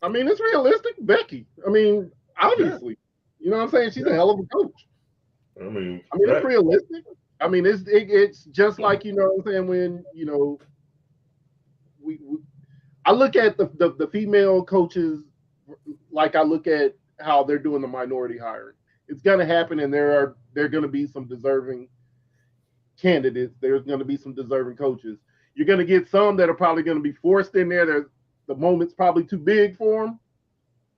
I mean, it's realistic. Becky. I mean, obviously. You know what I'm saying? She's a hell of a coach. I mean, it's realistic. I mean, it's just like, you know what I'm saying, when, I look at the female coaches like I look at how they're doing the minority hiring. It's going to happen, and there are going to be some deserving candidates. There's going to be some deserving coaches. You're going to get some that are probably going to be forced in there. The moment's probably too big for them.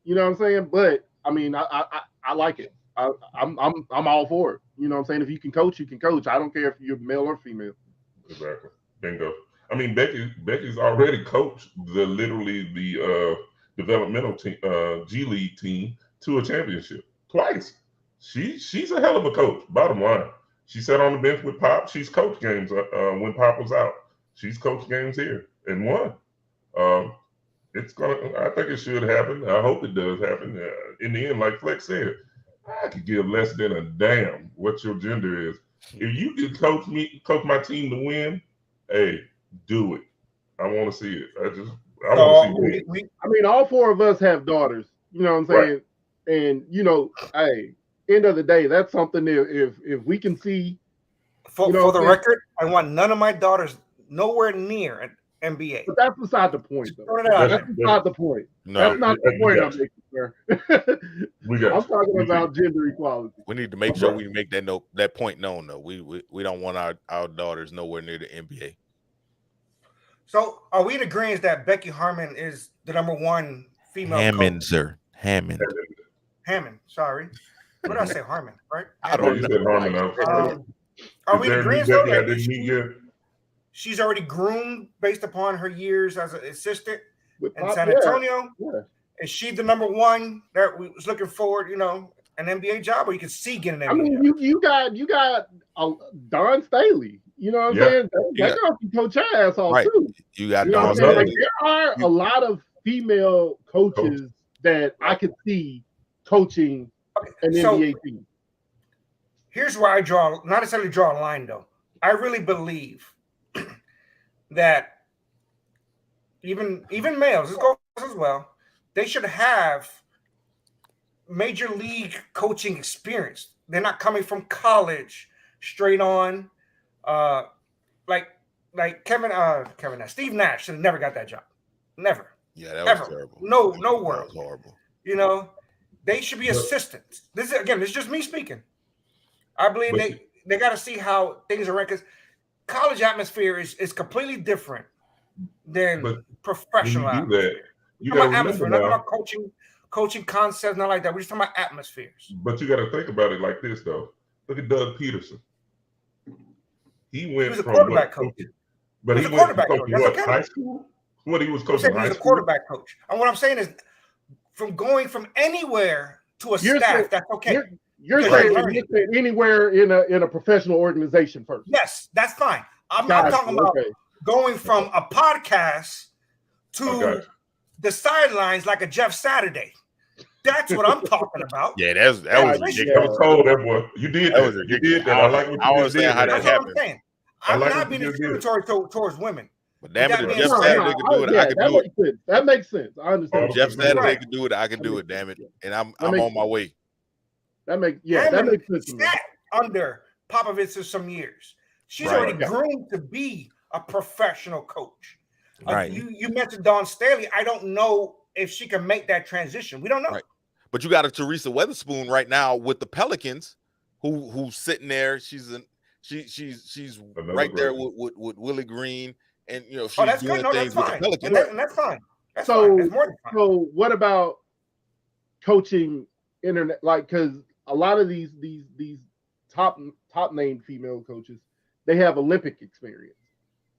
You know what I'm saying? But I mean, I like it. I'm all for it. You know what I'm saying? If you can coach, you can coach. I don't care if you're male or female. Exactly. Bingo. I mean, Becky's already coached the developmental team, G League team to a championship twice. She's a hell of a coach. Bottom line, she sat on the bench with Pop. She's coached games when Pop was out. She's coached games here and won. I think it should happen. I hope it does happen. In the end, like Flex said, I could give less than a damn what your gender is. If you can coach my team to win, hey, do it. I want to see it. I want to see it. I mean, all 4 of us have daughters. You know what I'm saying? Right. And hey, end of the day, that's something if we can see. For the record, I want none of my daughters nowhere near an NBA. But that's beside the point, though. That's beside the point. No, that's not the point I'm making, sir. I'm talking about gender equality. We need to make sure we make that point known, though. We don't want our daughters nowhere near the NBA. So, are we in agreement that Becky Harmon is the number one female Hammond, coach? sir. Hammond. Hammond. Sorry. What did I say? Harmon, right? I Oh, don't you know. said Harmon. Are we in Is there a new agreement though? Becky I Like, didn't meet yet? she's already groomed based upon her years as an assistant With in Pop, San yeah, Antonio. yeah. Is she the number one that we was looking forward, an NBA job, or you can see getting an NBA I mean, job? you got Don Staley. You know what I'm Yeah. saying? That girl can coach her ass off Right. too. You got You know what I'm Dawn saying? Like, Staley. there are a lot of female coaches that I could see coaching an So NBA team. here's where I not necessarily draw a line though. I really believe that even males, this goes as well, they should have major league coaching experience. They're not coming from college straight on. Like Steve Nash should have never got that job. Never. Yeah, that was Ever. terrible. No That world. was horrible. They should be assistants. This is just me speaking. I believe they got to see how things are ran, because college atmosphere is completely different than professional When you do that, atmosphere. you We're talking got about to atmosphere, remember not now. about coaching concepts, not like that. We're just talking about atmospheres. But you got to think about it like this, though. Look at Doug Peterson. He went was a from quarterback coach. But He he was a went quarterback from coach. coaching That's what, okay. high school? What he was I'm coaching saying high he's a school? quarterback coach. And what I'm saying is, from going from anywhere to a You're staff, saying- that's okay. You're Because saying you're learning. anywhere in a professional organization first. Yes, that's fine. I'm Gotcha, talking about okay. going from a podcast to Okay. the sidelines like a Jeff Saturday. That's what I'm talking about. Yeah, that was Yeah, ridiculous. That was cold, that boy. You did That that. was You ridiculous. did that. I like what I you was just saying did. how there. that That's what I'm happened. saying. I I'm like not what being you just did. discriminatory towards women. But damn That it, if being Jeff said- Saturday could do it, I could do it. Makes sense. That makes sense. I understand. Oh, Jeff okay. Saturday Right. could do it, I can do it, damn it. And I'm makes on my way. That makes Hammond makes sense to me. sat under Popovich for some years. She's Right. already groomed to be a professional coach. Right. You mentioned Dawn Staley. I don't know if she can make that transition. We don't know. Right. But you got a Teresa Weatherspoon right now with the Pelicans, who's sitting there. She's Another right there great with Willie Green, and she's Oh, that's doing good. No, that's things with the fine. Pelicans. And that's fine. That's So- fine. That's more than fine. So what about coaching internet? Like, because a lot of these top named female coaches, they have Olympic experience.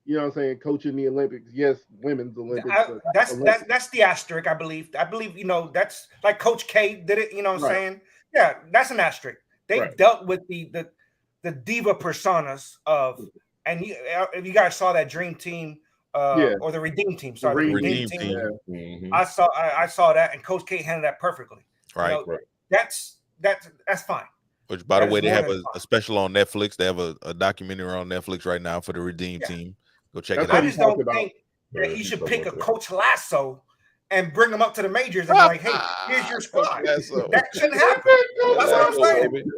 You know what I'm saying? Coaching the Olympics. Yes, women's Olympics. but Olympics. That's the asterisk, I believe. That's like Coach K did it. You know what I'm Right. saying? Yeah, that's an asterisk. They Right. dealt with the diva personas of, and if you guys saw that Dream Team, or the Redeem Team. Sorry, the Redeem Redeem Team. Team. Mhm. I saw that, and Coach K handled that perfectly. Right. Right. That's fine. Which, by the That way, is they more have than a fine. special on Netflix. They have a documentary on Netflix right now for the Redeem Yeah. Team. Go check That's it I out. what just talked don't about. think that Yeah, he should he's pick a talking about Coach Lasso and bring him up to the majors and be like, "Hey, here's your squad." Lasso. That shouldn't happen. That's what I'm Lasso, saying. baby.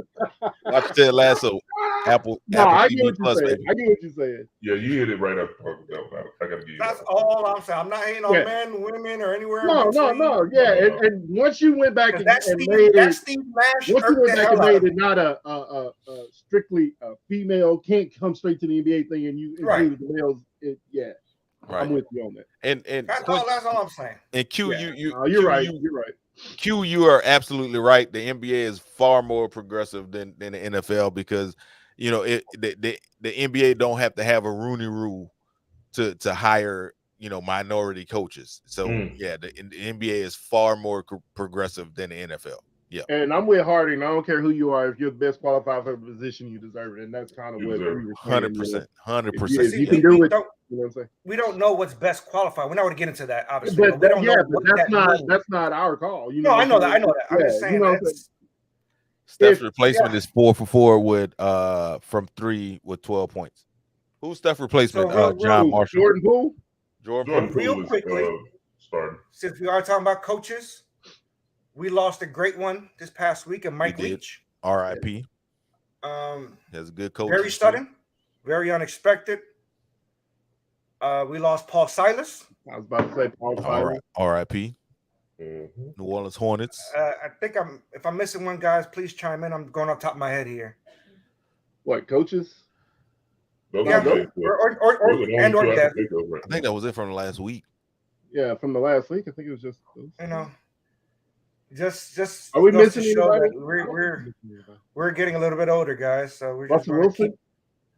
Watch Ted Lasso. Apple No, I TV get what Plus, you're saying. baby. I get what you're saying. Yeah, you hit it right up. I gotta give you That's that. all I'm saying. I'm not hating on Yeah. men, women, or anywhere. in No. between. Yeah, and once you went back and made it, Steve Nash once you irked went the back hell and out made of me. it not a strictly female can't come straight to the NBA thing, and you Right. included the males. I'm Right. with you on that. And That's all I'm saying. Q, Yeah. you You're Q, right. you- You're right. Q, you are absolutely right. The NBA is far more progressive than the NFL because the NBA don't have to have a Rooney Rule to hire minority coaches. So yeah, the NBA is far more progressive than the NFL. Yeah, And I'm with Harding. I don't care who you are. If you're the best qualified for the position, you deserve it. And that's kind of You what deserve we it. were saying. 100%, If 100%. you can do it, Don't- you know what I'm saying? We don't know what's best qualified. We're not going to get into that, obviously. But we don't know what that's not means. that's not our call. You No, know I what know I'm that. I saying? know that. I'm just Yeah, saying you know what I'm that's Steph's If- replacement is 4 for 4 with from 3 with 12 points. Who's Steph's replacement? So, John Marshall. Jordan Poole. Jordan Jordan Poole. Real Poole is quickly. starting. since we are talking about coaches, we lost a great one this past week, and Mike We did. Leach. R.I.P. Has a good coach. very sudden, very unexpected. We lost Paul Silas. I was about to say Paul Silas. R.I.P. Mhm. New Orleans Hornets. I think if I'm missing one, guys, please chime in. I'm going off the top of my head here. What coaches? Those Yeah, are the main or two I and or can Dev. think of right I think that was it from the last week. Yeah, from the last week, I think it was just. You know, just Are we goes to missing show anybody? that we're getting a little bit older, guys. So we're just Russell going to Wilson.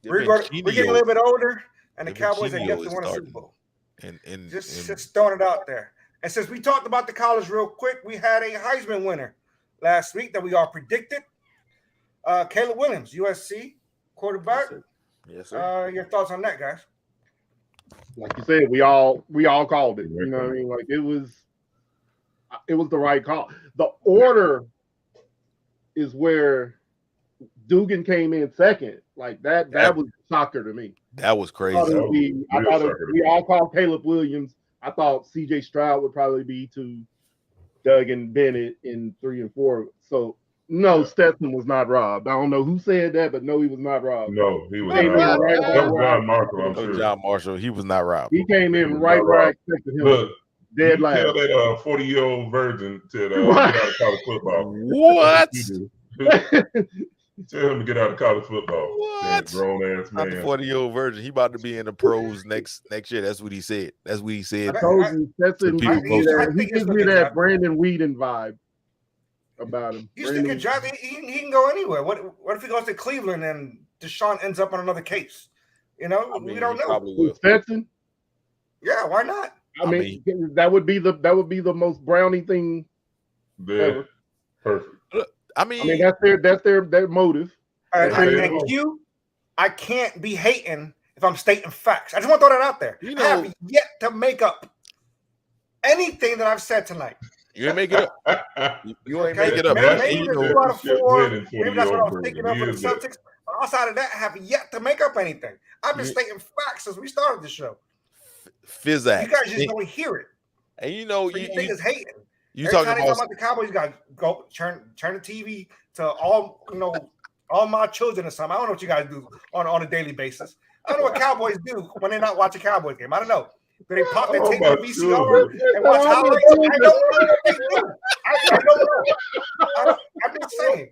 keep. We're getting a little bit older, and the Cowboys have yet Geno to is win a Super starting. Bowl. And Just throwing it out there. And since we talked about the college real quick, we had a Heisman winner last week that we all predicted. Caleb Williams, USC quarterback. yes, sir. Your thoughts on that, guys? Like you said, we all called it. You know what I mean? Like it was the right call. The order is where Dugan came in second. Like that was a shocker to me. That was crazy. I thought we all called Caleb Williams. I thought CJ Stroud would probably be to Doug and Bennett in 3 and 4. So no, Stetson was not robbed. I don't know who said that, but no, he was not robbed. No, he was Came in not. right That was where John Marshall, I'm sure. John Marshall, he was not robbed. he came in right where I expected him. Look, Dead you last. tell that 40-year-old virgin to get out of college football. What? Tell him to get out of college football. What? Grown ass Not the man. 40-year-old virgin. He about to be in the pros next year. That's what he said. That's what he said. I told you, Stetson People gives me I that, think he gives it's me looking that good. Brandon Whedon vibe about him. He's a good job. He can go anywhere. What if he goes to Cleveland and Deshaun ends up on another case? You know, I mean, we don't he know. probably will. Stetson. Yeah, why not? I mean, that would be the most Brownie thing. Yeah, perfect. I mean, that's their motive. And Q, I can't be hating if I'm stating facts. I just want to throw that out there. You I know- have yet to make up anything that I've said tonight. you ain't make it up. You ain't make it up. Maybe You the know, 2 out of 4. Maybe Maybe that's what I was thinking of for the Celtics. But outside of that, I have yet to make up anything. I've been stating facts since we started the show. Fizzac. You guys just don't hear it. And you know, So you think it's hating. you Every talking time they talk about about the Cowboys, you got to go turn the TV to all my children or something. I don't know what you guys do on a daily basis. I don't know what Cowboys do when they're not watching Cowboys game. I don't know. Do they pop their tape on VCR and watch highlights? I don't know what they do. I don't know. I'm just saying.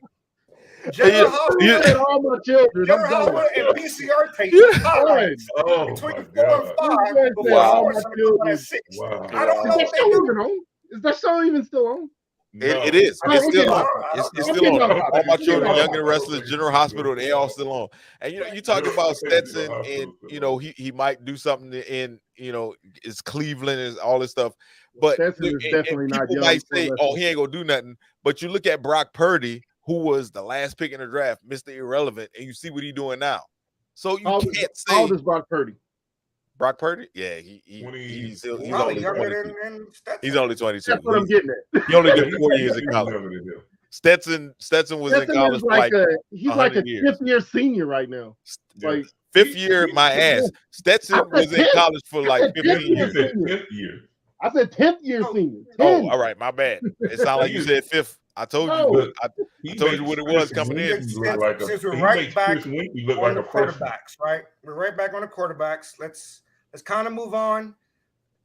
General Hospital, all my children. General Hospital and VCR tape highlights between 4 and 5 before sports at 6. Wow. I don't know what they do. Is that show even still on? it is. It's still on. It's still on. Okay. All my children, Young and the Restless, General Hospital, they all still on. And you talk about Stetson, and he might do something in it's Cleveland and all this stuff. But Stetson is definitely and not people young. might say, "Oh, he ain't gonna do nothing." But you look at Brock Purdy, who was the last pick in the draft, Mr. Irrelevant, and you see what he's doing now. So you can't say how old is Brock Purdy? Brock Purdy? Yeah, he's Probably only younger 22. than Stetson. He's only 22. That's what I'm getting at. He only did 4 years in college. Stetson was in college is for like he's like a 100 years. 5th year senior right now. Like 5th year, my ass. Stetson was in college for like 15 years. 10th year. I said 10th year senior. 10. Oh, all right, my bad. It sounded like you said 5th. I told you. I told you what it was coming in. Since we're right back on the a freshman. quarterbacks, right? We're right back on the quarterbacks. Let's kind of move on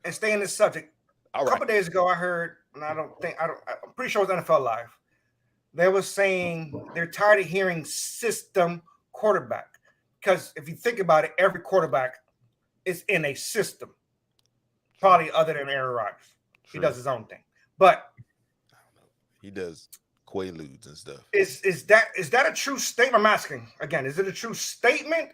and stay in this subject. All A couple days ago, I heard, and I'm pretty sure it was NFL Live. They were saying they're tired of hearing system quarterback because if you think about it, every quarterback is in a system. Probably other than Aaron Rodgers, he does his own thing, but he does quaaludes and stuff. Is that a true statement? I'm asking again. Is it a true statement,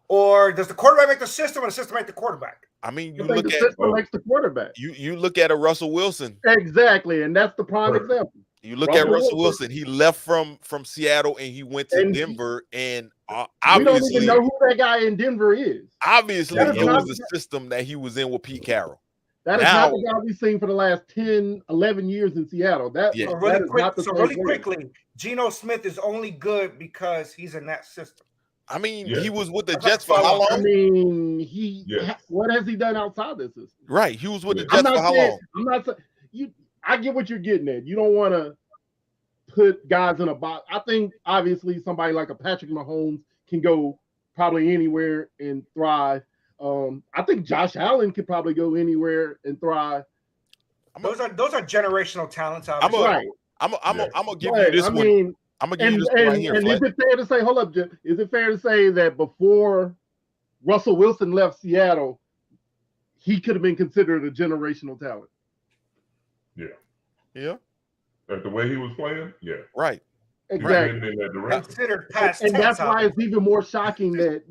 or does the quarterback make the system, or the system make the quarterback? I mean, you I think look the at system makes the quarterback. you look at a Russell Wilson. Exactly, and that's the prime example. You look at Russell Wilson. He left from Seattle and he went to Denver, and obviously, we don't even know who that guy in Denver is. Obviously, it was the system that he was in with Pete Carroll. That is not the guy we've seen for the last 10, 11 years in Seattle. Really quickly, Geno Smith is only good because he's in that system. I mean, he was with the Jets for how long? I mean, what has he done outside this system? Right, he was with the Jets for how long? I'm not saying I get what you're getting at. You don't want to put guys in a box. I think obviously somebody like a Patrick Mahomes can go probably anywhere and thrive. I think Josh Allen could probably go anywhere and thrive. Those are generational talents. I'm gonna give you this one. I'm gonna give you this one right here. And is it fair to say? Hold up, Jim. Is it fair to say that before Russell Wilson left Seattle, he could have been considered a generational talent. Yeah. Like the way he was playing, yeah. Right. Exactly. In that direction. Considered past And that's tense why it's even more shocking that,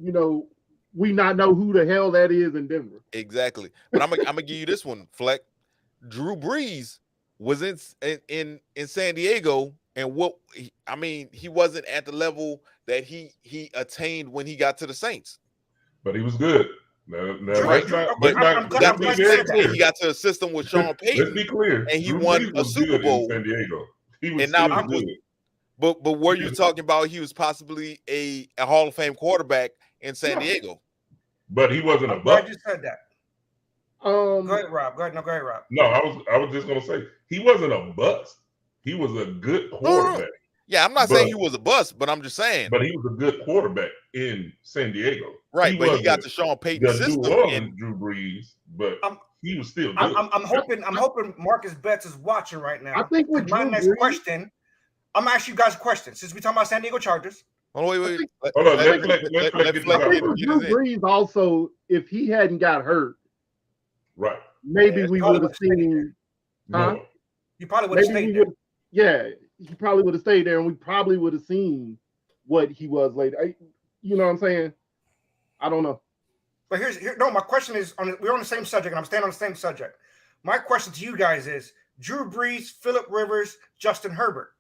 we not know who the hell that is in Denver. Exactly. But I'm gonna give you this one, Fleck. Drew Brees was in San Diego, and he wasn't at the level that he attained when he got to the Saints. But he was good. Now Right. let's be very clear. He got to a system with Sean Payton. Let's be clear. And he Drew won Brees a was Super good Bowl. in San Diego. He was And now still he was- good. But were you talking about he was possibly a Hall of Fame quarterback in San Diego? But he wasn't a I'm glad bust. you said that. Go Um, ahead, Rob. Go ahead, Rob. No, I was just gonna say he wasn't a bust. He was a good quarterback. Yeah, I'm not saying he was a bust, but I'm just saying. But he was a good quarterback in San Diego. Right, but he got wasn't the Sean Payton the system. New Orleans Drew Brees, but he was still good. I'm hoping Marcus Betts is watching right now. I think with my Drew next Brees- question, I'm gonna ask you guys a question. Since we talking about San Diego Chargers, Wait. Hold on, let Fleck get I this think out. with Drew Brees also, if he hadn't got hurt, Right. maybe Yeah, we probably would have would've stayed seen. Huh? No. you probably would have Maybe stayed we there. would. Yeah, he probably would have stayed there, and we probably would have seen what he was later. You know what I'm saying? I don't know. But my question is we're on the same subject, and I'm staying on the same subject. My question to you guys is Drew Brees, Phillip Rivers, Justin Herbert.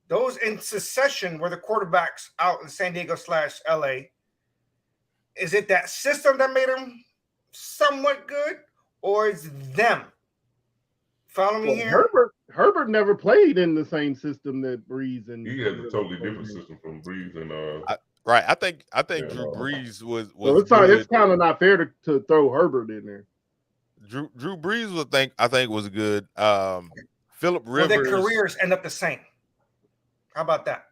Those in succession were the quarterbacks out in San Diego / LA. Is it that system that made them somewhat good, or is them? Follow me Well, here? Herbert never played in the same system that Brees and He has a totally different system from Brees and Right. I think Yeah. Drew Brees was So it's good. kind of not fair to throw Herbert in there. Drew Brees I think was good. Phillip Well, their Rivers. careers end up the same. How about that?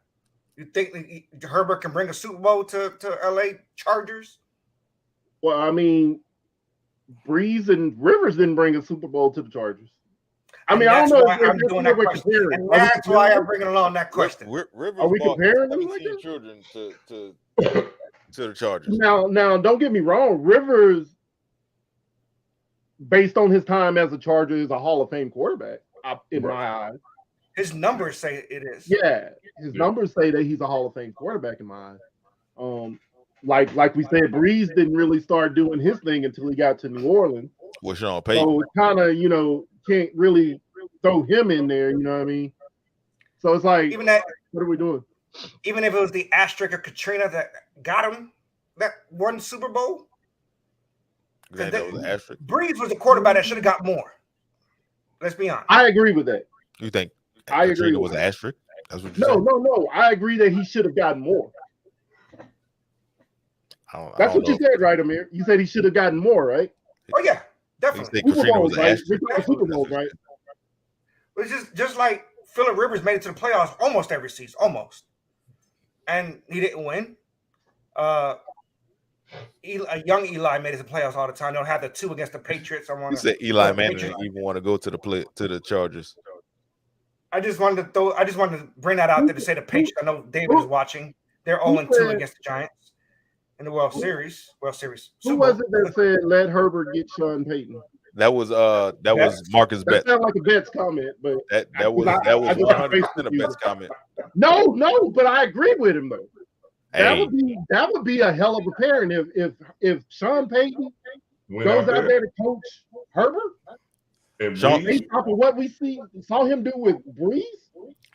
You think Herbert can bring a Super Bowl to LA Chargers? Well, I mean, Brees and Rivers didn't bring a Super Bowl to the Chargers. I mean, I don't know. Why I'm doing that question. And that's why I'm bringing along that question. Rivers Are we bought comparing them 17 like that? children to the Chargers. Now, don't get me wrong. Rivers, based on his time as a Charger, is a Hall of Fame quarterback in my eyes. His numbers say it is. Yeah, his numbers say that he's a Hall of Fame quarterback in my eyes. Like we said, Brees didn't really start doing his thing until he got to New Orleans. With Sean Payton. So it's kind of, can't really throw him in there, you know what I mean? So it's like, what are we doing? Even if it was the asterisk of Katrina that got him that one Super Bowl, That was an asterisk. Brees was the quarterback that should have got more. Let's be honest. I agree with that. You think I agree Katrina with was an that. asterisk? That's what you said? No. I agree that he should have gotten more. I That's don't what you know. said, right, Amir? You said he should have gotten more, right? Oh yeah, You definitely. think Katrina was an right? asterisk? We're talking Super Bowls, right? It's just like Phillip Rivers made it to the playoffs almost every season, almost, and he didn't win. A young Eli made it to the playoffs all the time. They'll have the 2 against the Patriots. You said Eli Manning didn't even want to go to the Chargers. I just wanted to bring that out there to say the Patriots. I know David is watching. They're 0-2 against the Giants in the World Series. Who Super was Bowl. it that said let Herbert get Sean Payton? That was Marcus That Betts. sounded like a Betts comment, but That was I just 100% a Betts comment. no, but I agree with him though. Hey, That would be a hell of a pairing if Sean Payton went goes out out there there to coach Herbert. and Sean- Brees, Based off of what we saw him do with Brees,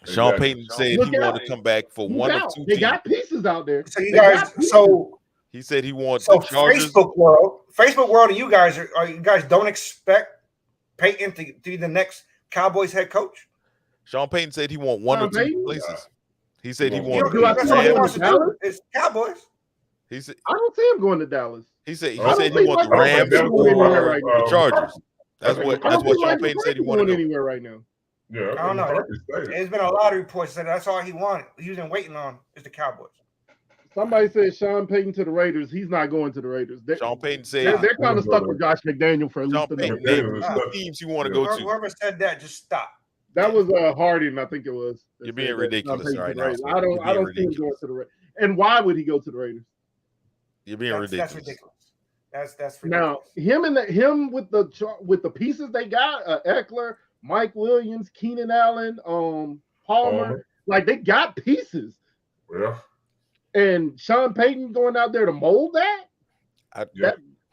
Sean Exactly. Payton said Look he out. wanted to come back for look one out. of 2 They teams. got pieces out there. So you They guys, got pieces. He said he wants so the Chargers. Facebook world, and you guys don't expect Peyton to be the next Cowboys head coach? Sean Payton said he want one Sean or 2 Payton? places. He said he You wanted do I That's see all he him the wants in to Dallas? do. It's Cowboys. He said I don't see him going to Dallas. he said he I said don't he want the think Rams that was or right the now. Chargers. That's what I don't Sean feel like Payton said he McCarthy's wanted to going go. anywhere right now. yeah, I don't know. McCarthy stayed. There's been a lot of reports that that's all he wanted. He was been waiting on is the Cowboys. Somebody said Sean Payton to the Raiders. He's not going to the Raiders. Sean Payton They're said kind of stuck with Josh McDaniel for at Sean least Payton another Payton named is two stuck. teams he want to go to. Whoever said that, just stop. That was Harding, I think it was. that You're being said that ridiculous Sean Payton right to the now, Raiders. sir. I don't You're being see him going to the Raiders. And why would he go to the Raiders? You're being ridiculous. That's ridiculous. That's Now ridiculous. him with the pieces they got, Eckler, Mike Williams, Keenan Allen, Palmer, like they got pieces. Yeah. And Sean Payton going out there to mold that.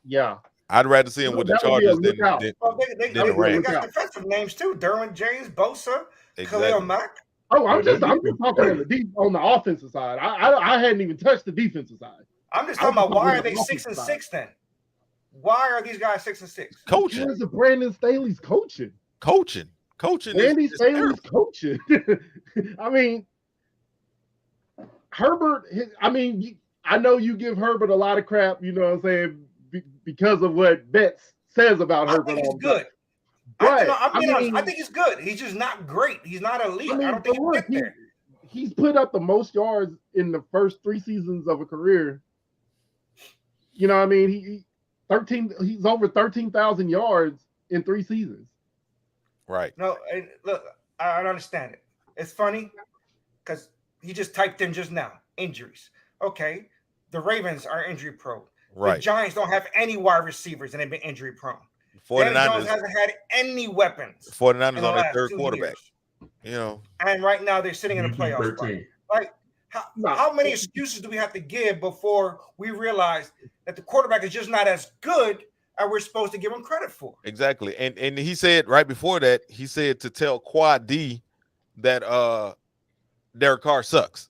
Yeah. I'd rather see him with the That would be a Chargers than lookout. Well, the they Rams. got defensive names too. Derwin James, Bosa, Exactly. Khalil Mack. Oh, I'm Yeah, just talking on the offensive side. I hadn't even touched the defensive side. I'm just I talking was about why are talking they about 6-6 then? Why are these guys 6-6? Coaching. Because of Brandon Staley's coaching. Coaching. Randy Staley's coaching. I mean, Herbert. I know you give Herbert a lot of crap. You know what I'm saying because of what Betts says about Herbert. I think he's good. But, I think he's good. He's just not great. He's not elite. I don't think he'll get there. He's put up the most yards in the first 3 seasons of a career. You know what I mean? He's over 13,000 yards in 3 seasons. Right. No, look, I don't understand it. It's funny because he just typed in just now injuries. Okay, the Ravens are injury prone. Right. The Giants don't have any wide receivers and they've been injury prone. 49ers Jones hasn't had any weapons. 49ers in the on their last third 2 quarterback. years. You know. And right now they're sitting in the playoffs. spot. Like, how many excuses do we have to give before we realize that the quarterback is just not as good as we're supposed to give him credit for? Exactly. And he said right before that, he said to tell Quad D that Derek Carr sucks.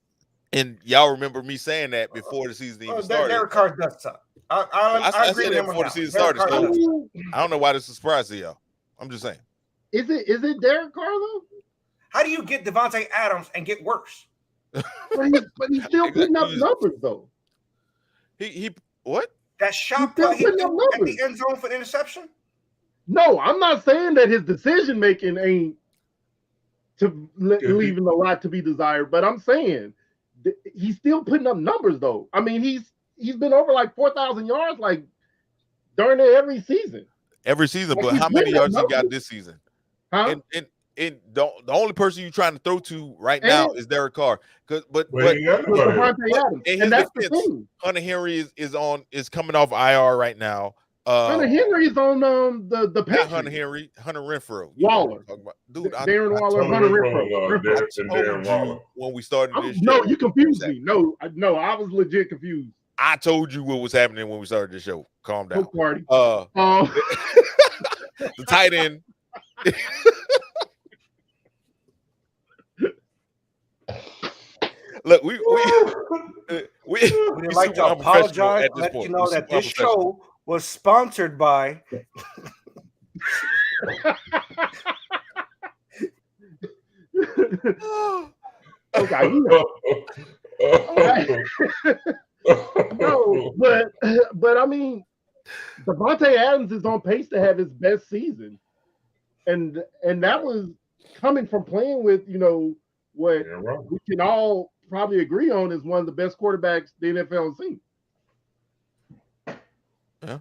And y'all remember me saying that before the season even started. Derek Carr does suck. I agree said with that him before the now. season Derek started. Carr So does. I don't know why this is a surprise to y'all. I'm just saying. Is it Derek Carr though? How do you get Devontae Adams and get worse? But he's still putting up numbers though. He what? That shot He's put still at putting up the numbers. end zone for the interception? No, I'm not saying that his decision making ain't leaving a lot to be desired, but I'm saying he's still putting up numbers though. I mean, he's been over like 4,000 yards like during every season. Every season, Like, but he's how many putting up yards he got numbers. this season? Huh? And the only person you're trying to throw to right now is Derek Carr. But Devontae Adams. and that's the defense, thing. Hunter Henry is coming off IR right now. Hunter Henry's on the not Patriots. Hunter Henry, Hunter Renfro. Waller. Dude, Darren Waller, Hunter Renfro. Darren Waller. When we started this No, show, you confused me. No, I was legit confused. I told you what was happening when we started the show. Calm down. Cook party. The tight end. Look, we We'd like to apologize and let you know that this show was sponsored by Okay. No, but I mean, Devontae Adams is on pace to have his best season, and that was coming from playing with what we can all probably agree on is one of the best quarterbacks the NFL has seen. Yeah.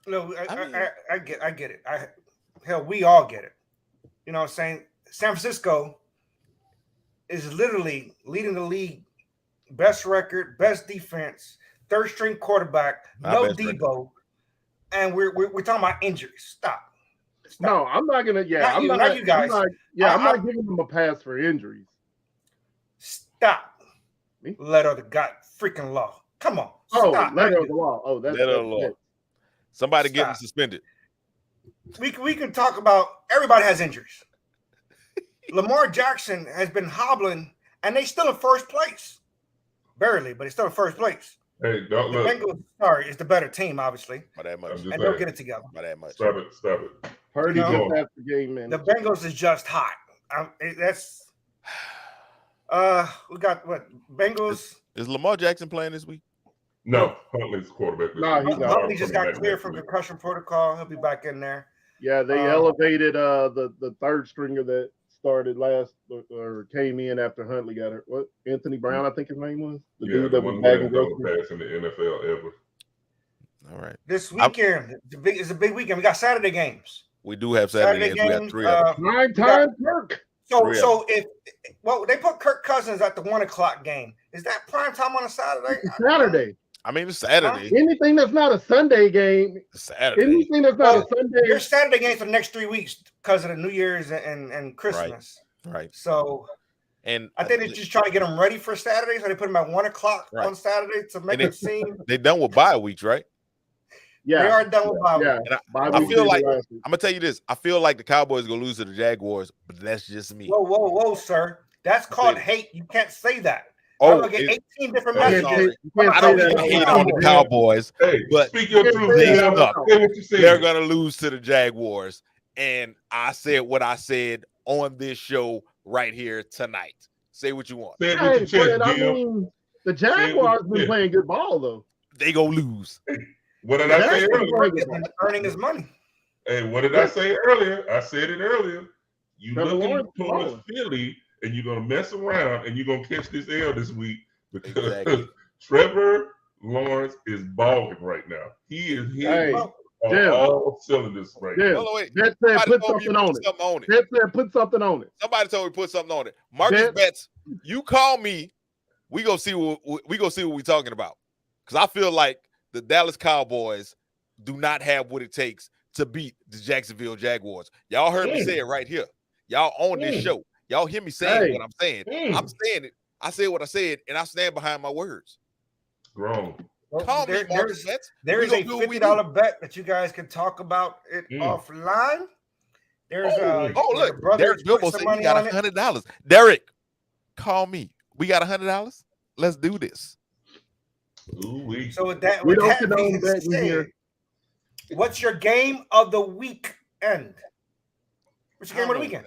No, I get it. Hell, we all get it. You know what I'm saying? San Francisco is literally leading the league, best record, best defense, third string quarterback, no Debo, and we're talking about injuries. Stop. No, I'm not gonna. Yeah, I'm not giving them a pass for injuries. Stop. Letter of the God freaking law. Come on. Stop. Letter of the law. Oh, that's letter of the law. Somebody get him suspended. We can talk about everybody has injuries. Lamar Jackson has been hobbling, and they still in first place. Barely, but he's still in first place. Hey, don't look. Bengals, it's the better team, obviously. By that much. And they'll get it together. By that much. Stop it. Purdy just after the game, man. The Bengals is just hot. We got what? Bengals. Is Lamar Jackson playing this week? No, Huntley's quarterback. Huntley just got cleared from concussion protocol. He'll be back in there. Yeah, they elevated the third stringer that started last or came in after Huntley got hurt. What? Anthony Brown, I think his name was. The dude that was bagging pass in the NFL ever. All right. This weekend, it's a big weekend. We got Saturday games. We do have Saturday games. We got 3 of them. 9 times Kirk. So they put Kirk Cousins at the 1:00 game. Is that prime time on a Saturday? Saturday. I mean, it's Saturday. Anything that's not a Sunday game. It's Saturday. Anything that's not a Sunday. Your Saturday games for the next 3 weeks because of the New Year's and Christmas. Right. So, and I think they're just trying to get them ready for Saturday, so they put them at 1 o'clock on Saturday to make it seem they're done with bye weeks, right? Yeah, they are done with bye weeks. Yeah. I feel like I'm gonna tell you this. I feel like the Cowboys are gonna lose to the Jaguars, but that's just me. Whoa, sir. That's called hate. You can't say that. Oh, I'm gonna get 18 different messages. I don't hate on the Cowboys, but speak your truth. They're gonna lose to the Jaguars, and I said what I said on this show right here tonight. Say what you want. Hey, I mean, the Jaguars been playing good ball though. They gonna lose. What did I say earlier? Earning his money. Hey, what did I say earlier? I said it earlier. You looking towards Philly, and you're gonna mess around, and you're gonna catch this L this week because Trevor Lawrence is balling right now. He is hitting all cylinders right now. That said, put something on it. That said, put something on it. Somebody told me put something on it. Marcus Betts, you call me. We go see what we're talking about, because I feel like the Dallas Cowboys do not have what it takes to beat the Jacksonville Jaguars. Y'all heard me say it right here. Y'all on this show. Y'all hear me saying what I'm saying. I'm saying it. I said what I said, and I stand behind my words. Grown. Call me, Marcus Betts. There is a $50 bet that you guys can talk about it offline. There's look, Derek Bilbo said he got $100. Derek, call me. We got $100. Let's do this. Ooh-wee. So with that being said, what's your game of the weekend? What's your game of the weekend?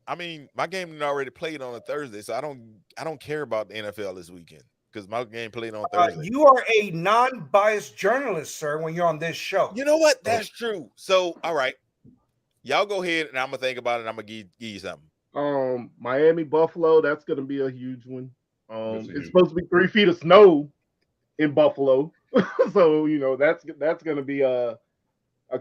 I mean, my game already played on a Thursday, so I don't care about the NFL this weekend because my game played on Thursday. You are a non-biased journalist, sir, when you're on this show. You know what? That's true. So, all right, y'all go ahead, and I'm gonna think about it. And I'm gonna give you something. Miami, Buffalo. That's gonna be a huge one. It's supposed to be 3 feet of snow in Buffalo, so that's gonna be a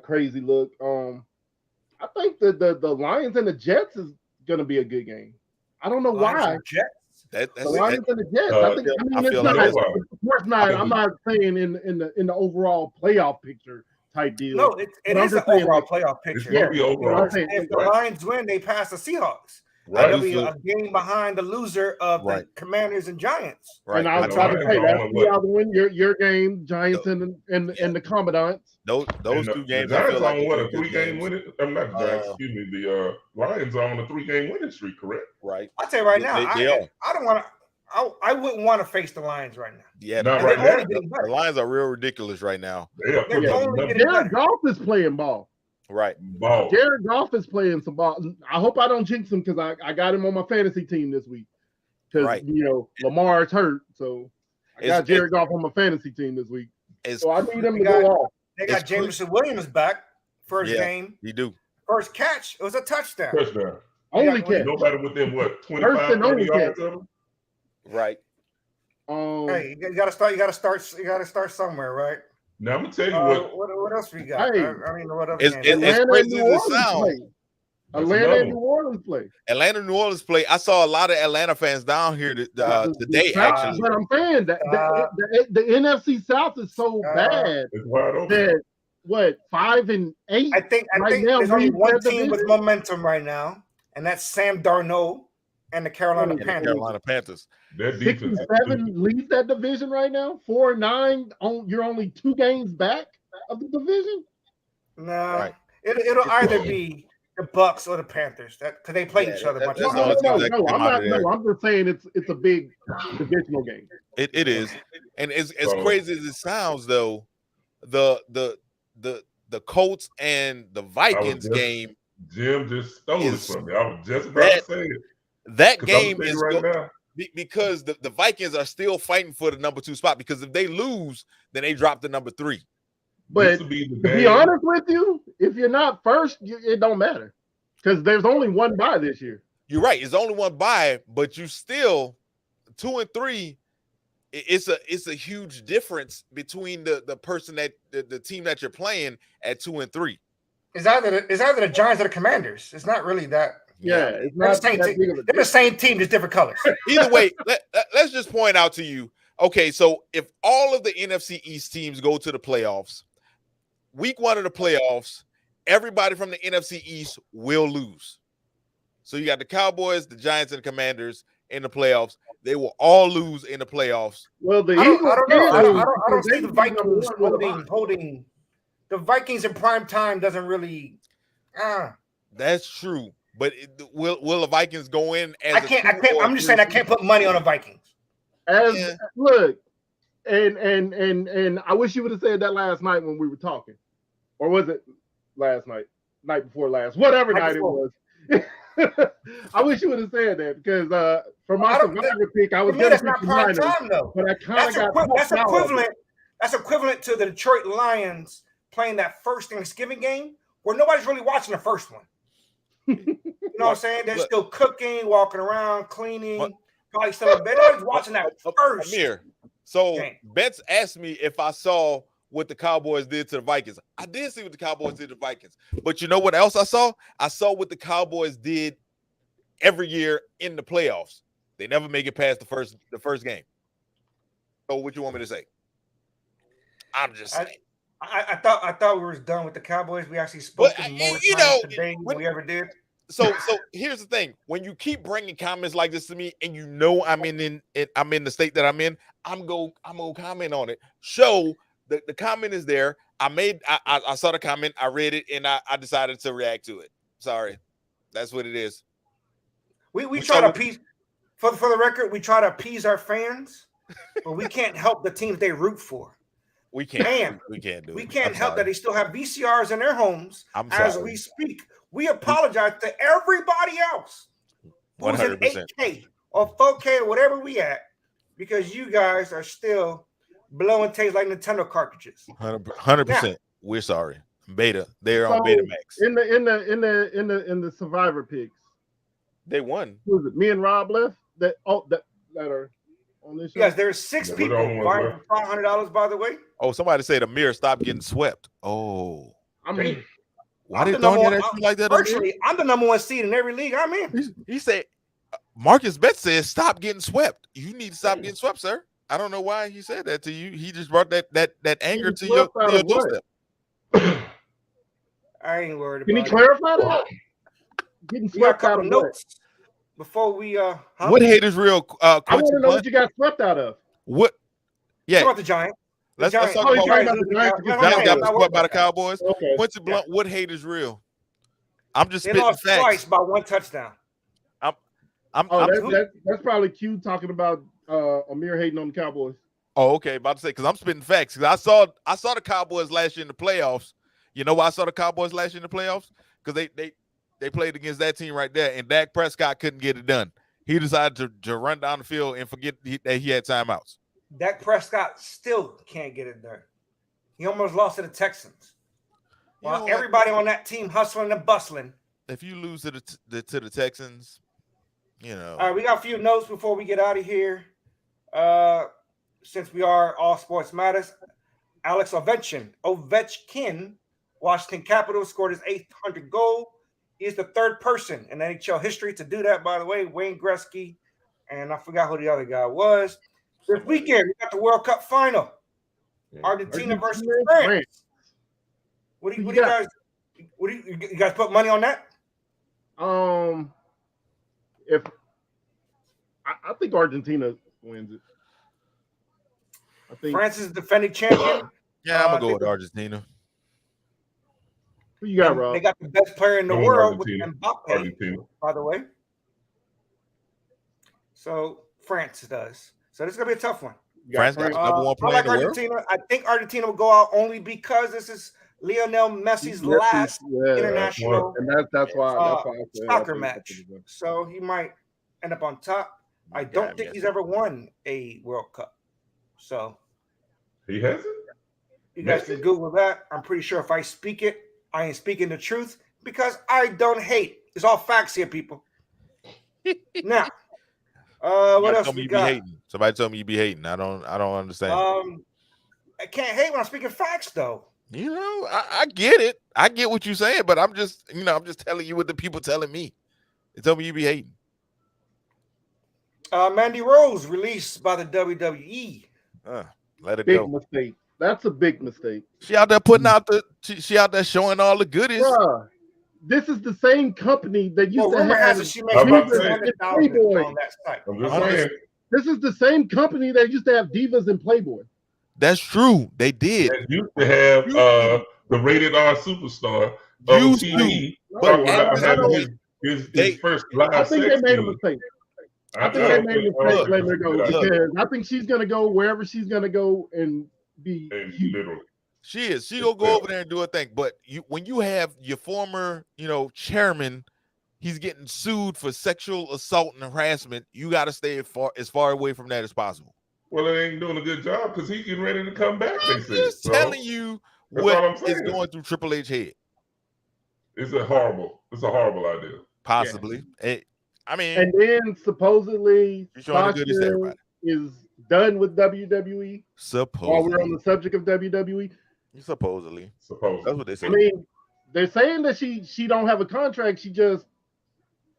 crazy look. I think the Lions and the Jets is gonna be a good game. I don't know why. The Lions and the Jets. I mean, it's not. Of course not. I'm not saying in the overall playoff picture type deal. No, it is an overall playoff picture. If the Lions win, they pass the Seahawks. Right. They'll be a game behind the loser of the Commanders and Giants. Right. And I was about to say that's the other one. Your game, Giants and the Commandants. Those two games. The Giants on what, a 3-game winning? I'm not the Giants. Excuse me. The Lions are on a 3-game winning streak, correct? Right. I'll tell you right now. I don't want to. I wouldn't want to face the Lions right now. Yeah, not right now. The Lions are real ridiculous right now. Jared Goff is playing ball. Right. Ball. Jared Goff is playing some ball. I hope I don't jinx him because I got him on my fantasy team this week. Because Lamar's hurt, so I got Jared Goff on my fantasy team this week. So I need him to go off. They got Jameson Williams back first game. You do. First catch. It was a touchdown. Only catch. Nobody within what 25, 30 yards of him. Right. Hey, you gotta start somewhere, right? Now I'm gonna tell you what else we got. Hey, I mean, what else? It's crazy as it sounds. Atlanta and New Orleans play. Atlanta and New Orleans play. I saw a lot of Atlanta fans down here today. Actually, but I'm saying that the NFC South is so bad that 5-8. I think there's only one team with momentum right now, and that's Sam Darnold and the Carolina Panthers. That 6-7 leads that division right now. 4-9. You're only 2 games back of the division. No, it'll either be the Bucks or the Panthers because they play each other much. No, I'm just saying it's a big divisional game. It is, and as crazy as it sounds, though, the Colts and the Vikings game. Jim just stole it from me. I was just about to say it. That game is right now. Because the Vikings are still fighting for the number 2 spot. Because if they lose, then they drop to number 3. But to be honest with you, if you're not first, it don't matter because there's only one bye this year. You're right. It's only one bye, but you still 2 and 3. It's a huge difference between the person that the team that you're playing at 2 and 3. It's either the Giants or the Commanders. It's not really that. Yeah, it's not they're the same team, just different colors. Either way, let's just point out to you. Okay, so if all of the NFC East teams go to the playoffs, week 1 of the playoffs, everybody from the NFC East will lose. So you got the Cowboys, the Giants, and the Commanders in the playoffs. They will all lose in the playoffs. Well, the I Eagles don't know. can't I lose don't because see they the would be number Vikings one with a bye. holding. The Vikings in prime time doesn't really. That's true, but will the Vikings go in as I can't. I'm just saying I can't put money on the Vikings. Look, and I wish you would have said that last night when we were talking, or was it last night, night before last, whatever night it was. I wish you would have said that because for my survivor pick, I was going to pick the Niners, though. But I kind of got that's equivalent. That's equivalent to the Detroit Lions playing that first Thanksgiving game where nobody's really watching the first one. You know what I'm saying? They're still cooking, walking around, cleaning. Probably still in bed. Nobody's watching that first. Amir, so Betts asked me if I saw what the Cowboys did to the Vikings. I did see what the Cowboys did to the Vikings. But you know what else I saw? I saw what the Cowboys did every year in the playoffs. They never make it past the first game. So what you want me to say? I'm just saying. I thought we were done with the Cowboys. We actually spoke more today than we ever did. So here's the thing: when you keep bringing comments like this to me, and you know I'm in the state that I'm in, I'm gonna comment on it. Show the comment is there. I saw the comment, I read it, and I decided to react to it. Sorry, that's what it is. We try to appease for the record. We try to appease our fans, but we can't help the teams they root for. We can't. And we can't do it. We can't help that they still have VCRs in their homes as we speak. We apologize to everybody else who's 100%. in 8K or 4K or whatever we at, because you guys are still blowing tapes like Nintendo cartridges. 100%. We're sorry. Beta. They're on Beta Max. In the survivor picks, they won. Who was it? Me and Rob left. That are on this show. Yes, there's 6 people buying $500. By the way. Oh, somebody said Amir stop getting swept. Oh, I mean, why they throwing that at you like that? Virtually, I'm the number 1 seed in every league I'm in. He said, Marcus Betts says, stop getting swept. You need to stop getting swept, sir. I don't know why he said that to you. He just brought that anger to your doorstep. I ain't worried about it. Can you clarify that? Getting swept out of notes before we what hate is real? I want to know what you got swept out of. What? Yeah. What about the Giants? Let's talk about the Giants. Giants got swept by the Cowboys. Okay. Quincy Blunt, what hate is real? I'm just they spitting lost facts. Twice by 1 touchdown. That's probably Q talking about Amir hating on the Cowboys. Oh, okay. About to say, because I'm spitting facts. Because I saw the Cowboys last year in the playoffs. You know why I saw the Cowboys last year in the playoffs? Because they played against that team right there, and Dak Prescott couldn't get it done. He decided to run down the field and forget that he had timeouts. Dak Prescott still can't get it done. He almost lost to the Texans. While everybody on that team hustling and bustling. If you lose to the Texans, you know. All right, we got a few notes before we get out of here. Since we are All Sports Matters, Alex Ovechkin, Washington Capitals, scored his 800th goal. He is the 3rd person in NHL history to do that, by the way. Wayne Gretzky, and I forgot who the other guy was. This weekend, we got the World Cup final. Argentina versus France. What do you guys? You guys put money on that? If I think Argentina wins it. I think France is the defending champion. Yeah, I'm gonna go with Argentina. Who you got, Rob? They got the best player in the world with Mbappe, by the way. So France does. So this is gonna be a tough one. France got number 1 player in the Argentina. world. I think Argentina will go out only because this is Lionel Messi's last international and that's why soccer match. So he might end up on top. I don't think he's ever won a World Cup. So he hasn't. You guys can Google that. I'm pretty sure if I speak it, I ain't speaking the truth because I don't hate. It's all facts here, people. Now, what else we got? Somebody told me you be hating. I don't understand. I can't hate when I'm speaking facts, though. You know, I get it. I get what you're saying, but I'm just telling you what the people telling me. They tell me you be hating. Mandy Rose released by the WWE Let it Big go. mistake. That's a big mistake. She out there putting out she out there showing all the goodies. Bruh, this is the same company that used to rumor have has it she makes I'm about to $100,000 say. on that site. I'm just saying. This is the same company that used to have Divas and Playboy. That's true. They did. That used to have the rated R superstar on Used TV to. talking But about I having his first live I think sex they made a scene. mistake. I think they made a mistake letting her go because I think she's gonna go wherever she's gonna go and be huge. Literally. She is. She gonna go over there and do a thing. But when you have your former, chairman, he's getting sued for sexual assault and harassment. You got to stay as far away from that as possible. Well, they ain't doing a good job because he's getting ready to come back. I'm just telling you what is going through Triple H head. It's a horrible idea. Possibly. Yeah. And then supposedly Sasha is done with WWE. Supposedly. While we're on the subject of WWE. Supposedly. That's what they say. I mean, they're saying that she don't have a contract. She just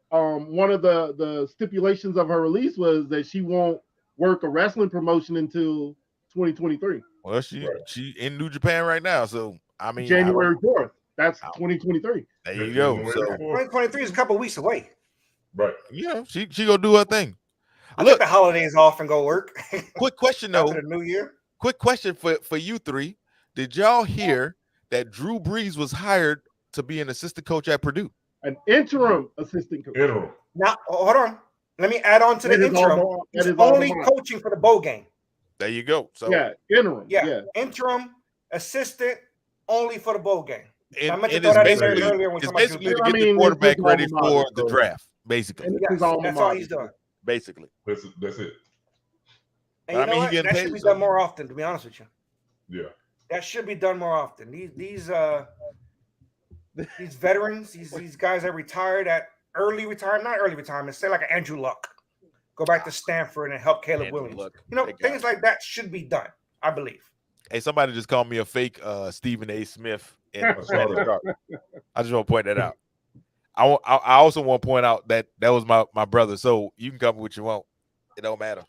one of the stipulations of her release was that she won't work a wrestling promotion until 2023. Well, she in New Japan right now, so I mean January 4th. That's 2023. There you go. So 2023 is a couple weeks away. Right. Yeah, she gonna do her thing. I took the holidays off and go work. Quick question though. After the new year. Quick question for you three. Did y'all hear that Drew Brees was hired to be an assistant coach at Purdue? An interim assistant coach. Now, hold on. Let me add on to the interim. He's only coaching for the bowl game. There you go. So interim. Yeah, interim assistant only for the bowl game. I meant to throw that in there earlier when somebody basically to get the quarterback ready for the draft. Basically, yes, that's all he's doing. Basically, that's it. And you know what? That should be done more often. To be honest with you. Yeah. That should be done more often. These veterans, these guys that retired at not early retirement, say like an Andrew Luck, go back to Stanford and help Caleb Williams. Things like that should be done, I believe. Hey, somebody just called me a fake Stephen A. Smith. I just want to point that out. I also want to point out that was my brother. So you can cover what you want. It don't matter.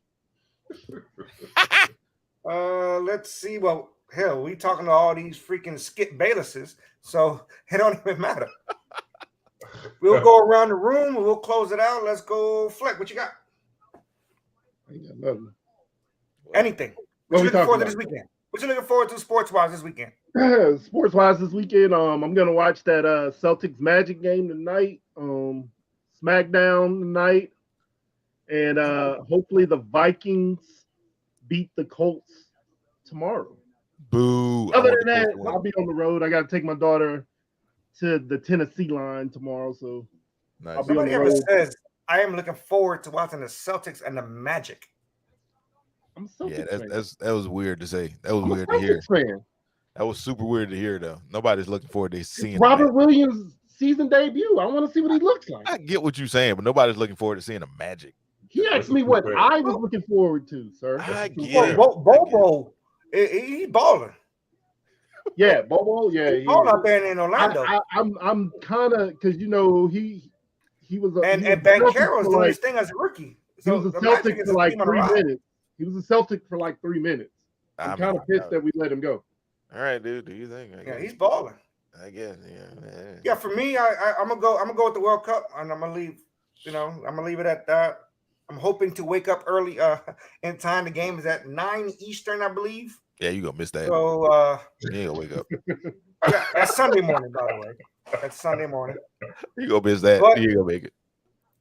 Let's see. Well, hell, we talking to all these freaking Skip Baylesses, so it don't even matter. We'll go around the room and we'll close it out. Let's go, Fleck. What you got? I ain't got nothing. Anything. What you looking forward to this weekend? What you looking forward to sports-wise this weekend? Sports-wise this weekend, I'm gonna watch that Celtics Magic game tonight. SmackDown tonight, and hopefully the Vikings beat the Colts tomorrow. Boo. Other than that, I'll be on the road. I got to take my daughter to the Tennessee line tomorrow, so nice. I'll be on the road. Somebody says I am looking forward to watching the Celtics and the Magic. I'm so that was weird to say. That was weird to hear. That was super weird to hear, though. Nobody's looking forward to seeing Robert Williams' season debut. I want to see what he looks like. I get what you're saying, but nobody's looking forward to seeing the Magic. He asked me what I was looking forward to, sir. I get it. Bobo, he's balling. Yeah, Bobo. Yeah, he's balling out there in Orlando. I'm kind of because he was and Banchero's doing his thing as a rookie. So he was a Celtic for like 3 minutes. He was a Celtic for like 3 minutes. I'm kind of pissed that we let him go. All right, dude. Do you think? Yeah, he's balling. I guess. Yeah. Yeah, for me, I'm gonna go with the World Cup, and I'm gonna leave. I'm gonna leave it at that. I'm hoping to wake up early in time. The game is at 9 Eastern, I believe. Yeah, you gonna miss that. So you ain't gonna wake up. Yeah, that's Sunday morning, by the way. That's Sunday morning. You gonna miss that. You ain't gonna make it.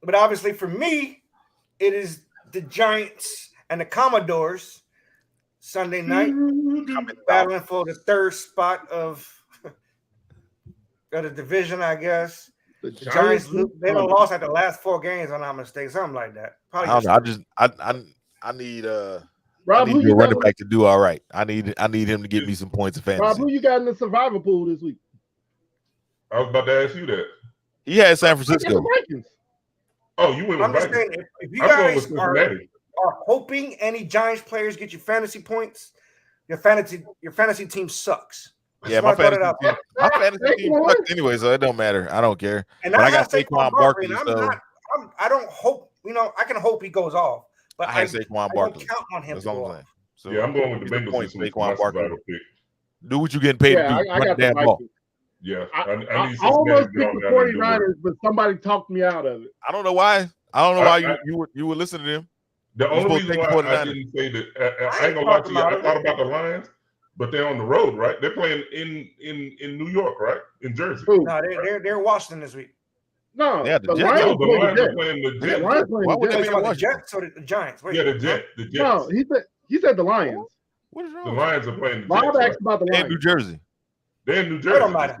But obviously, for me, it is the Giants and the Commodores Sunday night, battling for the third spot of the division, I guess. The Giants they don't lost at the last 4 games, if I'm not mistaken, something like that. Probably I don't know. I need Rob, I need your running back to do all right. I need him to get me some points of fantasy. Rob, who you got in the survivor pool this week? I was about to ask you that. He had San Francisco. Oh, you went with I'm just saying, if you guys are hoping any Giants players get you fantasy points, your fantasy team sucks. Yeah, my fantasy team sucks anyway, so it don't matter. I don't care. And I got Saquon Barkley, so I don't hope. I can hope he goes off, but I had Saquon Barkley. Don't count on him. That's all I'm saying. So yeah, I'm going with the get the Bengals point, this week. Saquon My Barkley. survival pick. Do what you getting paid Yeah, to do. I got the damn ball. Vikings. Yeah, I need almost Cincinnati to picked go the down there and do work. 49ers, but somebody talked me out of it. I don't know why. I don't know why I- you would listen to them. The You only supposed to reason take why the I 49ers. didn't say that, I ain't gonna lie to you. I thought about the Lions, but they're on the road, right? They're playing in New York, right? In Jersey. Who? No, they're Washington this week. No, Yeah, the the Jets. Lions No, the playing Lions the are Jets. playing the The Jets. Lions playing Why the would they Jets. be About the Washington? Jets or the Giants? Wait, Yeah, the Jets. No, he said the Lions. What is The wrong? Lions are playing the Bob Jets. Right? asked about the They're in New Lions. Jersey. They're in New It Jersey. don't matter.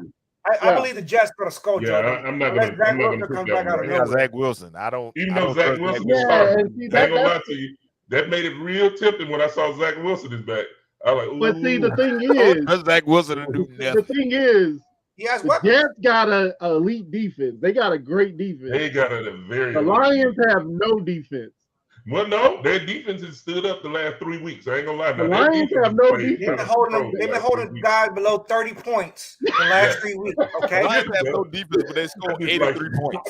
I Yeah. believe the Jets going to score Yeah, Jordan. I'm not Unless gonna. Zach I'm not Wilson gonna comes put back that out one of They right. got nowhere. Zach Wilson. I don't. Even I though don't Zach trust Wilson Yeah, is starting, and see, I ain't that- gonna lie to you. That made it real tempting when I saw Zach Wilson is back. I was like, ooh. But see, the thing I don't is, trust Zach Wilson to do the nothing. thing is, He has the weapons. Jets got a elite defense. They got a great defense. They got a very. The Lions have no defense. Well, no, their defense has stood up the last 3 weeks. I ain't gonna lie. The Now, Lions their defense have no played defense. They've been under holding control the they've been last holding 3 weeks. guys below 30 points the last 3 weeks. Okay. Lions have no defense, but they score It's 83 like- points.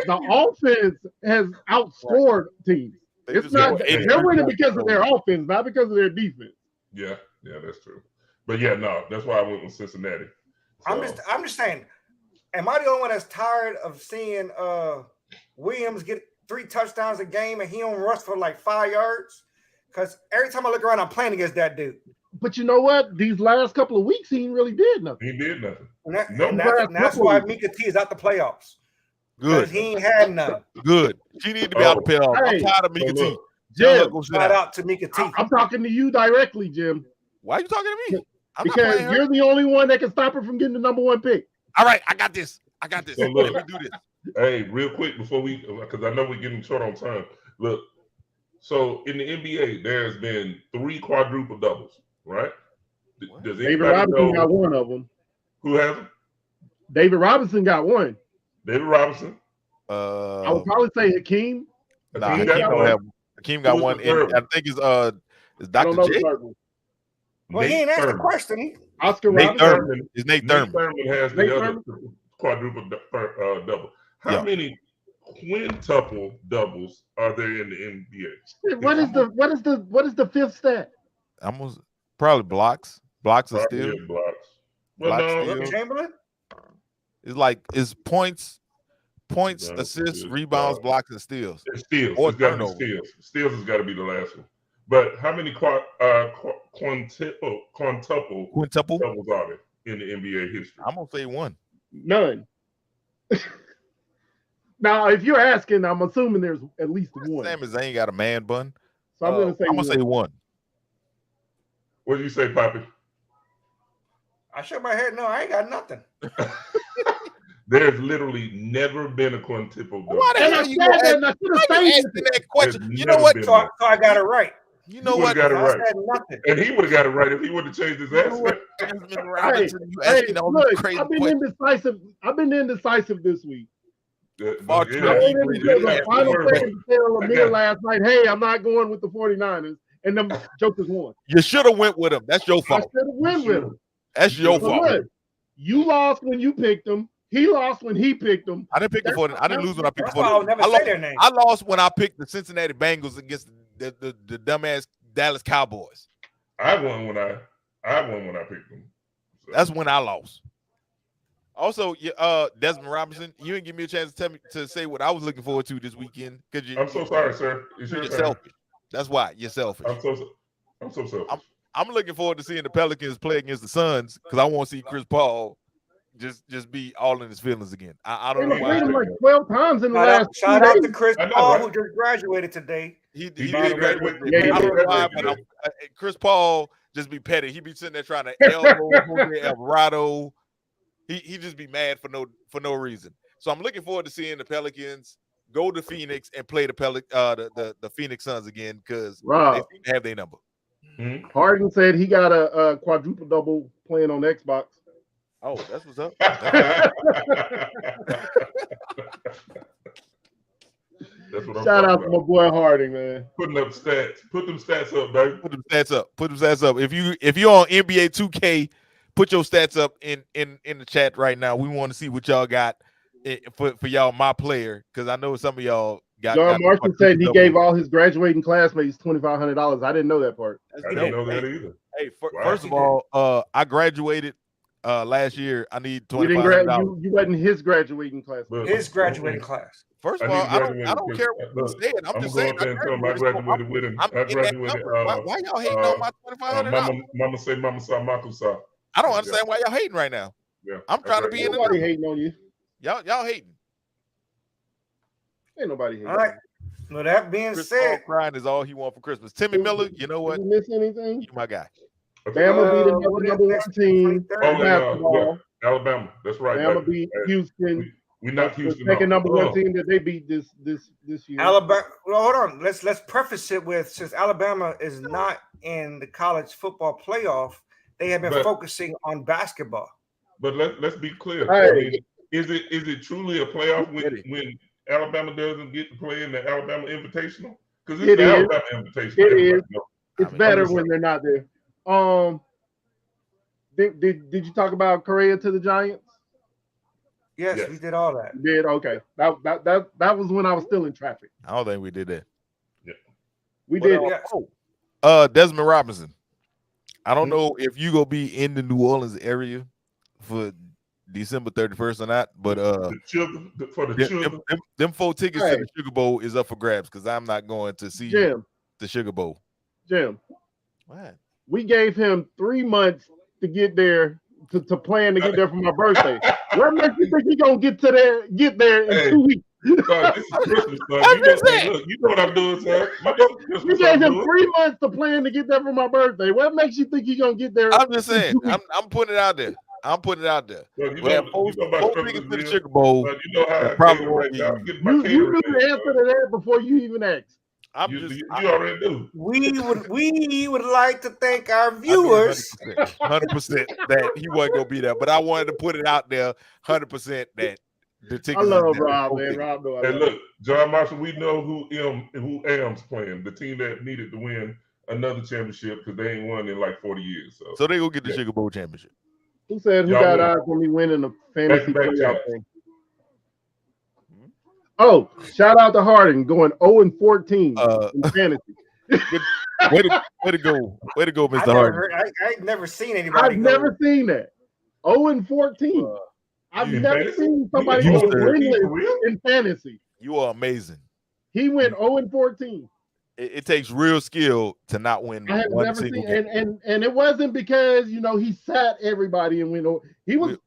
The offense has outscored teams. They It's just not scored 83 they're winning points. because of their offense, not because of their defense. Yeah, that's true. But yeah, no, that's why I went with Cincinnati. I'm So, just saying, am I the only one that's tired of seeing Williams get 3 touchdowns a game and he don't rush for like 5 yards? Because every time I look around, I'm playing against that dude. But you know what? These last couple of weeks, he ain't really did nothing. he did nothing. And, No. that's why Mika T is out the playoffs. Because Good, he ain't had none. good. She need to be out the playoffs. I'm Hey, tired of Mika so T. look, Tell her Jim, go sit Shout down. out to Mika T. I'm talking to you directly, Jim, Why are you talking to me? I'm not because playing her. you're the only one that can stop her from getting the #1 pick. All right, I got this. So look. Let me do this. Hey, real quick before because I know we're getting short on time. Look, so in the NBA, there's been 3 quadruple doubles, right? Does David anybody Robinson know got one of them. who has them? David Robinson got one. David Robinson. I would probably say Hakeem. Nah, Hakeem Hakeem got don't one. have. Hakeem got Who's one. the third And I think it's I don't Dr. know the J. third one. Well, he Nate ain't asked the Thurman. question. Oscar Nate Robinson. Thurman. It's Nate Nate Thurman. Thurman has Nate the other Thurman? quadruple double. How Yeah. many quintuple doubles are there in the NBA? What is the fifth stat? Almost probably blocks. Blocks are still. Yeah, blocks. Well, Blocks no, steals. Will Chamberlain? It's points, Blocks, assists, steals, rebounds, blocks. blocks, and steals. it's steals. Or It's got to be turnover. steals. Steals has got to be the last one. But how many quintuple Quintuple. doubles are there in the NBA history? I'm gonna say one. None. Now, if you're asking, I'm assuming there's at least one. Sami Zayn got a man bun. So I'm gonna say I'm gonna say one. What do you say, Poppy? I shook my head. No, I ain't got nothing. There's literally never been a quintuple double. Why the And I hell said you gonna that, ask, and I should why have you saved asking it. that question? There's You know never what? been So I got it right. You know You what? would've got it I right. said nothing. And he would have got it right if he would have changed his answer. Desmond Robinson, you Hey, asking all look, these crazy I've been questions. indecisive. I've been indecisive this week. Far too I many. went He into really the asked final for it. second to tell I Amir got- last night, hey, I'm not going with the 49ers. And them jokers won. You should have went with him. That's your I fault. should have went with him. That's your But fault. look, you lost when you picked him. He lost when he picked him. I didn't pick the 49. I didn't lose when I picked That's the why I'll 49. never I say lost, their name. I lost when I picked the Cincinnati Bengals against the dumbass Dallas Cowboys. I won when I picked him. So, That's when I lost. Also, Desmond Robinson, you didn't give me a chance to tell me to say what I was looking forward to this weekend because I'm so sorry, sir. It's your you're turn. selfish. That's why you're selfish. I'm so selfish. I'm looking forward to seeing the Pelicans play against the Suns because I want to see Chris Paul just be all in his feelings again. I don't They know played him why. like 12 times in the last Shout 2 out days. to Chris I know, Paul, right? who just graduated today. He He did did graduate. graduate. Yeah, I he don't did know why, graduate but Chris Paul just be petty. He be sitting there trying to elbow Jose Alvarado. He just be mad for no reason. So I'm looking forward to seeing the Pelicans go to Phoenix and play the Phoenix Suns again because they Rob, seem to have their number. Harden said he got a quadruple double playing on Xbox. Oh, that's what's up. That's what I'm Shout out talking to my about. boy Harding, man. Putting up stats. Put them stats up, baby. Put them stats up. Put them stats up. If you're on NBA 2K, put your stats up in the chat right now. We want to see what y'all got for y'all, my player, because I know some of y'all John Marshall said he gave all his graduating classmates $2,500. I didn't know that part. I didn't know that either. Hey, first of all, I graduated last year. I need $2,500. You wasn't his graduating class. His graduating class. First of all, I don't care what you're saying. I'm just saying. I graduated with him. I graduated. Why y'all hating on my $2,500? Mama say, Mama sa, Maku sa. I don't understand why y'all hating right now. Yeah, I'm trying to be in the Nobody hating on you. Y'all hating. Ain't nobody hating. All right. Well, that being Chris said, Paul crying is all he wants for Christmas. Timmy Miller, you know what? Did you miss anything? You my guy. Bama beat the number one team. Alabama. That's right. Bama beat Houston. We knocked Houston. Second number one team that they beat this year. Alabama. Well, hold on. Let's preface it with, since Alabama is not in the college football playoff, they have been focusing on basketball. But let's be clear. Right. I mean, is it truly a playoff when Alabama doesn't get to play in the Alabama Invitational? Because it's the Alabama Invitational. It is. It's better when they're not there. Did you talk about Correa to the Giants? Yes, we did all that. You did? Okay. That was when I was still in traffic. I don't think we did that. Yeah. We did. Desmond Robinson. I don't know if you gonna be in the New Orleans area for December 31st or not, but them 4 tickets to the Sugar Bowl is up for grabs because I'm not going to see the Sugar Bowl. Jim, what? We gave him 3 months to get there to plan to get there for my birthday. What makes you think he's gonna get there in 2 weeks? Son, this is Christmas, son. You know what I'm doing, son. You gave him 3 months to plan to get there for my birthday. What makes you think he's gonna get there? I'm just saying. I'm putting it out there. I'm putting it out there. Well, we have 4 tickets to the Sugar Bowl. You know how probably right now. You knew the answer to that before you even asked. You already do. We would like to thank our viewers. 100% that he wasn't gonna be there, but I wanted to put it out there 100% that the tickets. I love Rob, man. Rob, and look, John Marshall, we know who Am's playing, the team that needed to win another championship because they ain't won in like 40 years. So they gonna get the Sugar Bowl championship. Who said who got odds when we winning the fantasy playoff thing? Oh, shout out to Harden going 0-14 in fantasy. Way to go, Mr. Harden. I've never seen anybody. I've never seen that. 0-14. I've never seen somebody go winless in fantasy. You are amazing. He went 0-14. It takes real skill to not win one single game. And it wasn't because he sat everybody and went. He was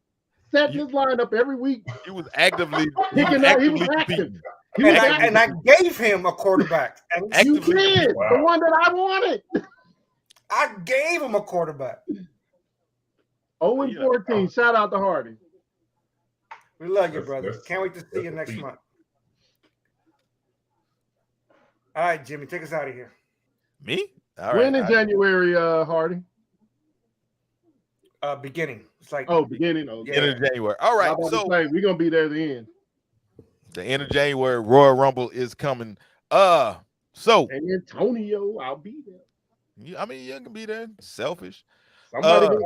setting his lineup every week. He was actively. He was active. And I gave him a quarterback. And you did the one that I wanted. I gave him a quarterback. 0-14. Shout out to Hardy. We love you, brother. Can't wait to see you next month. All right, Jimmy, take us out of here. Me? All right. When in January, Hardy? Beginning. It's like beginning. Okay. End of January. All right. So we're gonna be there at the end. The end of January, Royal Rumble is coming. So and Antonio, I'll be there. You can be there. Selfish. Somebody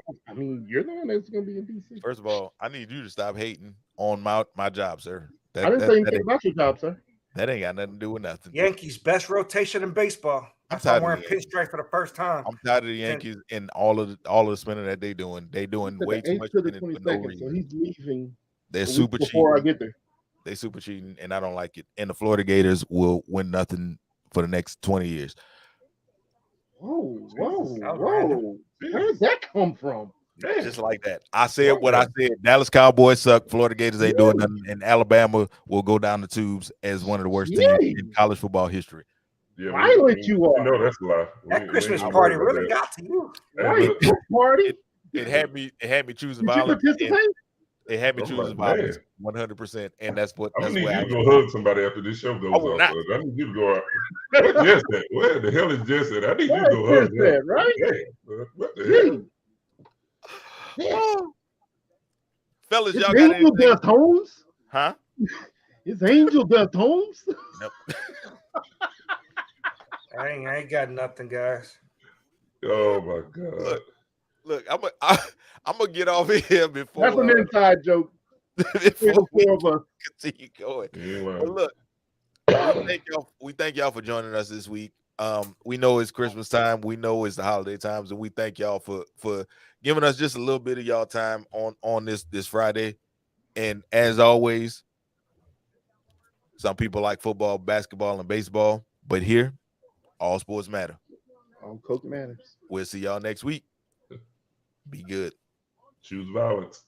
you're the one that's gonna be in DC. First of all, I need you to stop hating on my job, sir. I didn't say anything about your job, sir. That ain't got nothing to do with nothing. Yankees best rotation in baseball. I'm wearing pinstripes for the first time. I'm tired of the Yankees and all of the spinning that they doing. They doing way too much spinning for no reason. So he's leaving. They're super cheating. Before I get there, they super cheating, and I don't like it. And the Florida Gators will win nothing for the next 20 years. Whoa! Where did that come from? Man. Just like that. I said what I said. Dallas Cowboys suck. Florida Gators ain't doing nothing. And Alabama will go down the tubes as one of the worst teams in college football history. Yeah, violent you are. No, that's a lie. That Christmas party really got to you. Right. Party. It had me choosing Did violence. You participate? It had me choosing violence 100%. And that's what I need you to go hug somebody after this show goes off. I need you to go out. Where's Jess at? Where the hell is Jess at? I need you to go hug her. Right? What the hell? Oh. Fellas, it's y'all got Angel Death Holmes? Huh? It's Angel Death Holmes? Nope. I ain't got nothing, guys. Oh my God. Look, I'm gonna get off of here before. That's an inside joke. Before we continue going. Yeah, but look, We thank y'all for joining us this week. We know it's Christmas time. We know it's the holiday times, and we thank y'all for giving us just a little bit of y'all time on this Friday. And as always, some people like football, basketball, and baseball, but here, all sports matter. On Coke Manners. We'll see y'all next week. Be good. Choose violence.